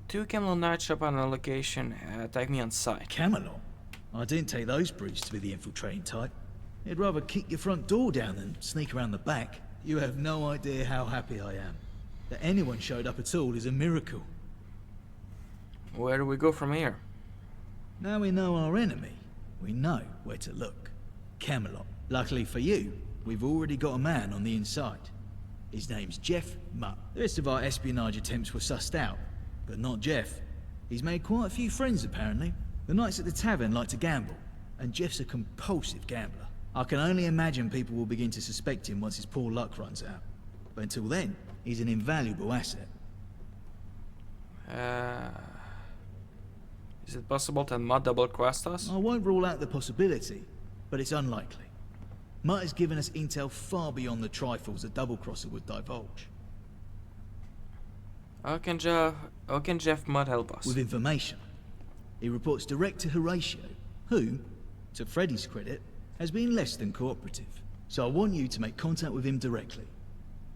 2 Camelot Night Shop on a location. Tag me on site. Camelot? I didn't take those breeds to be the infiltrating type. They'd rather kick your front door down than sneak around the back. You have no idea how happy I am. That anyone showed up at all is a miracle. Where do we go from here? Now we know our enemy, we know where to look. Camelot. Luckily for you, we've already got a man on the inside. His name's Jeff Mutt. The rest of our espionage attempts were sussed out, but not Jeff. He's made quite a few friends, apparently. The nights at the tavern like to gamble, and Jeff's a compulsive gambler. I can only imagine people will begin to suspect him once his poor luck runs out. But until then, he's an invaluable asset. Is it possible that Mutt double-crossed us? I won't rule out the possibility, but it's unlikely. Mutt has given us intel far beyond the trifles a double-crosser would divulge. How can Jeff Mutt help us? With information. He reports direct to Horatio, who, to Freddy's credit, has been less than cooperative. So I want you to make contact with him directly.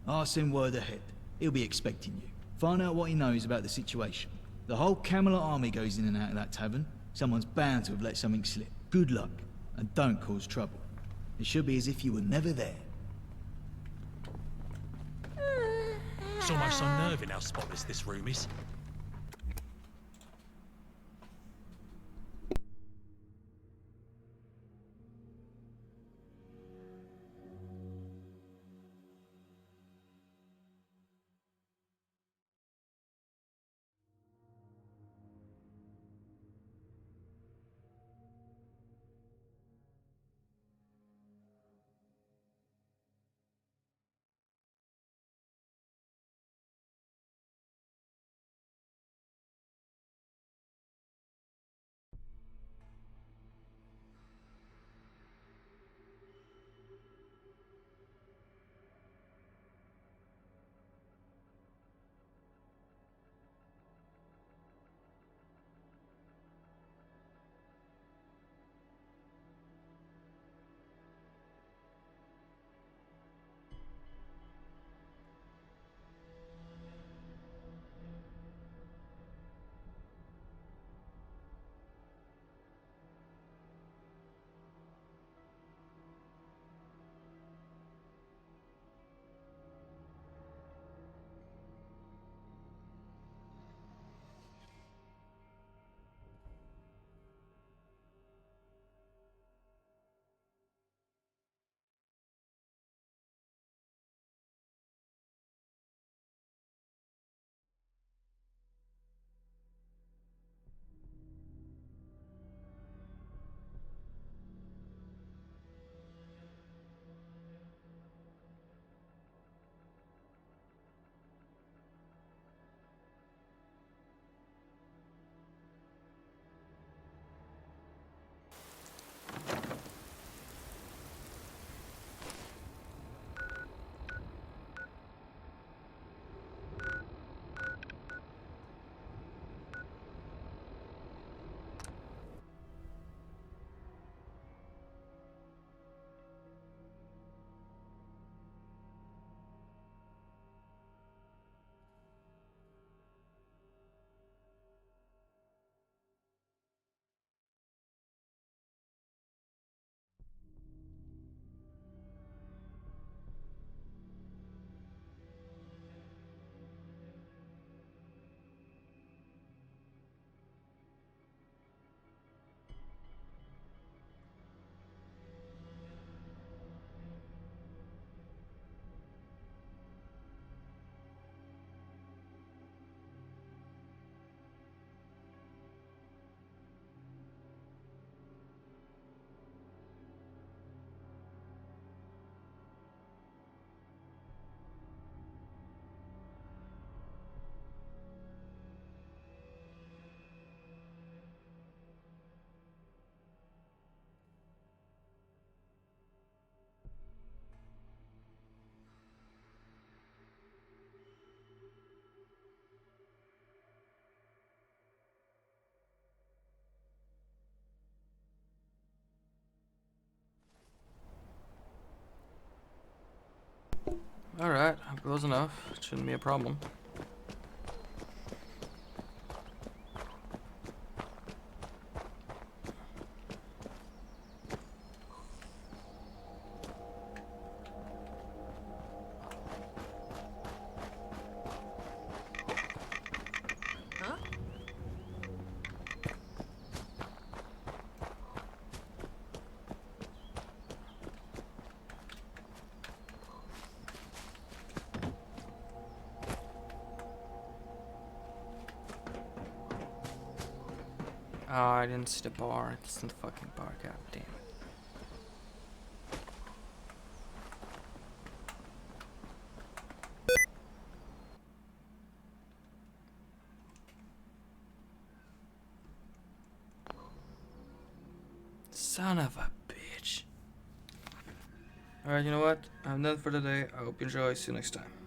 I'll send word ahead. He'll be expecting you. Find out what he knows about the situation. The whole Camelot army goes in and out of that tavern. Someone's bound to have let something slip. Good luck, and don't cause trouble. It should be as if you were never there. It's almost unnerving how spotless this room is. Alright, close enough. Shouldn't be a problem. Oh, I didn't see the bar. It's not the fucking bar. God damn it. Son of a bitch. Alright, you know what? I'm done for the day. I hope you enjoy. See you next time.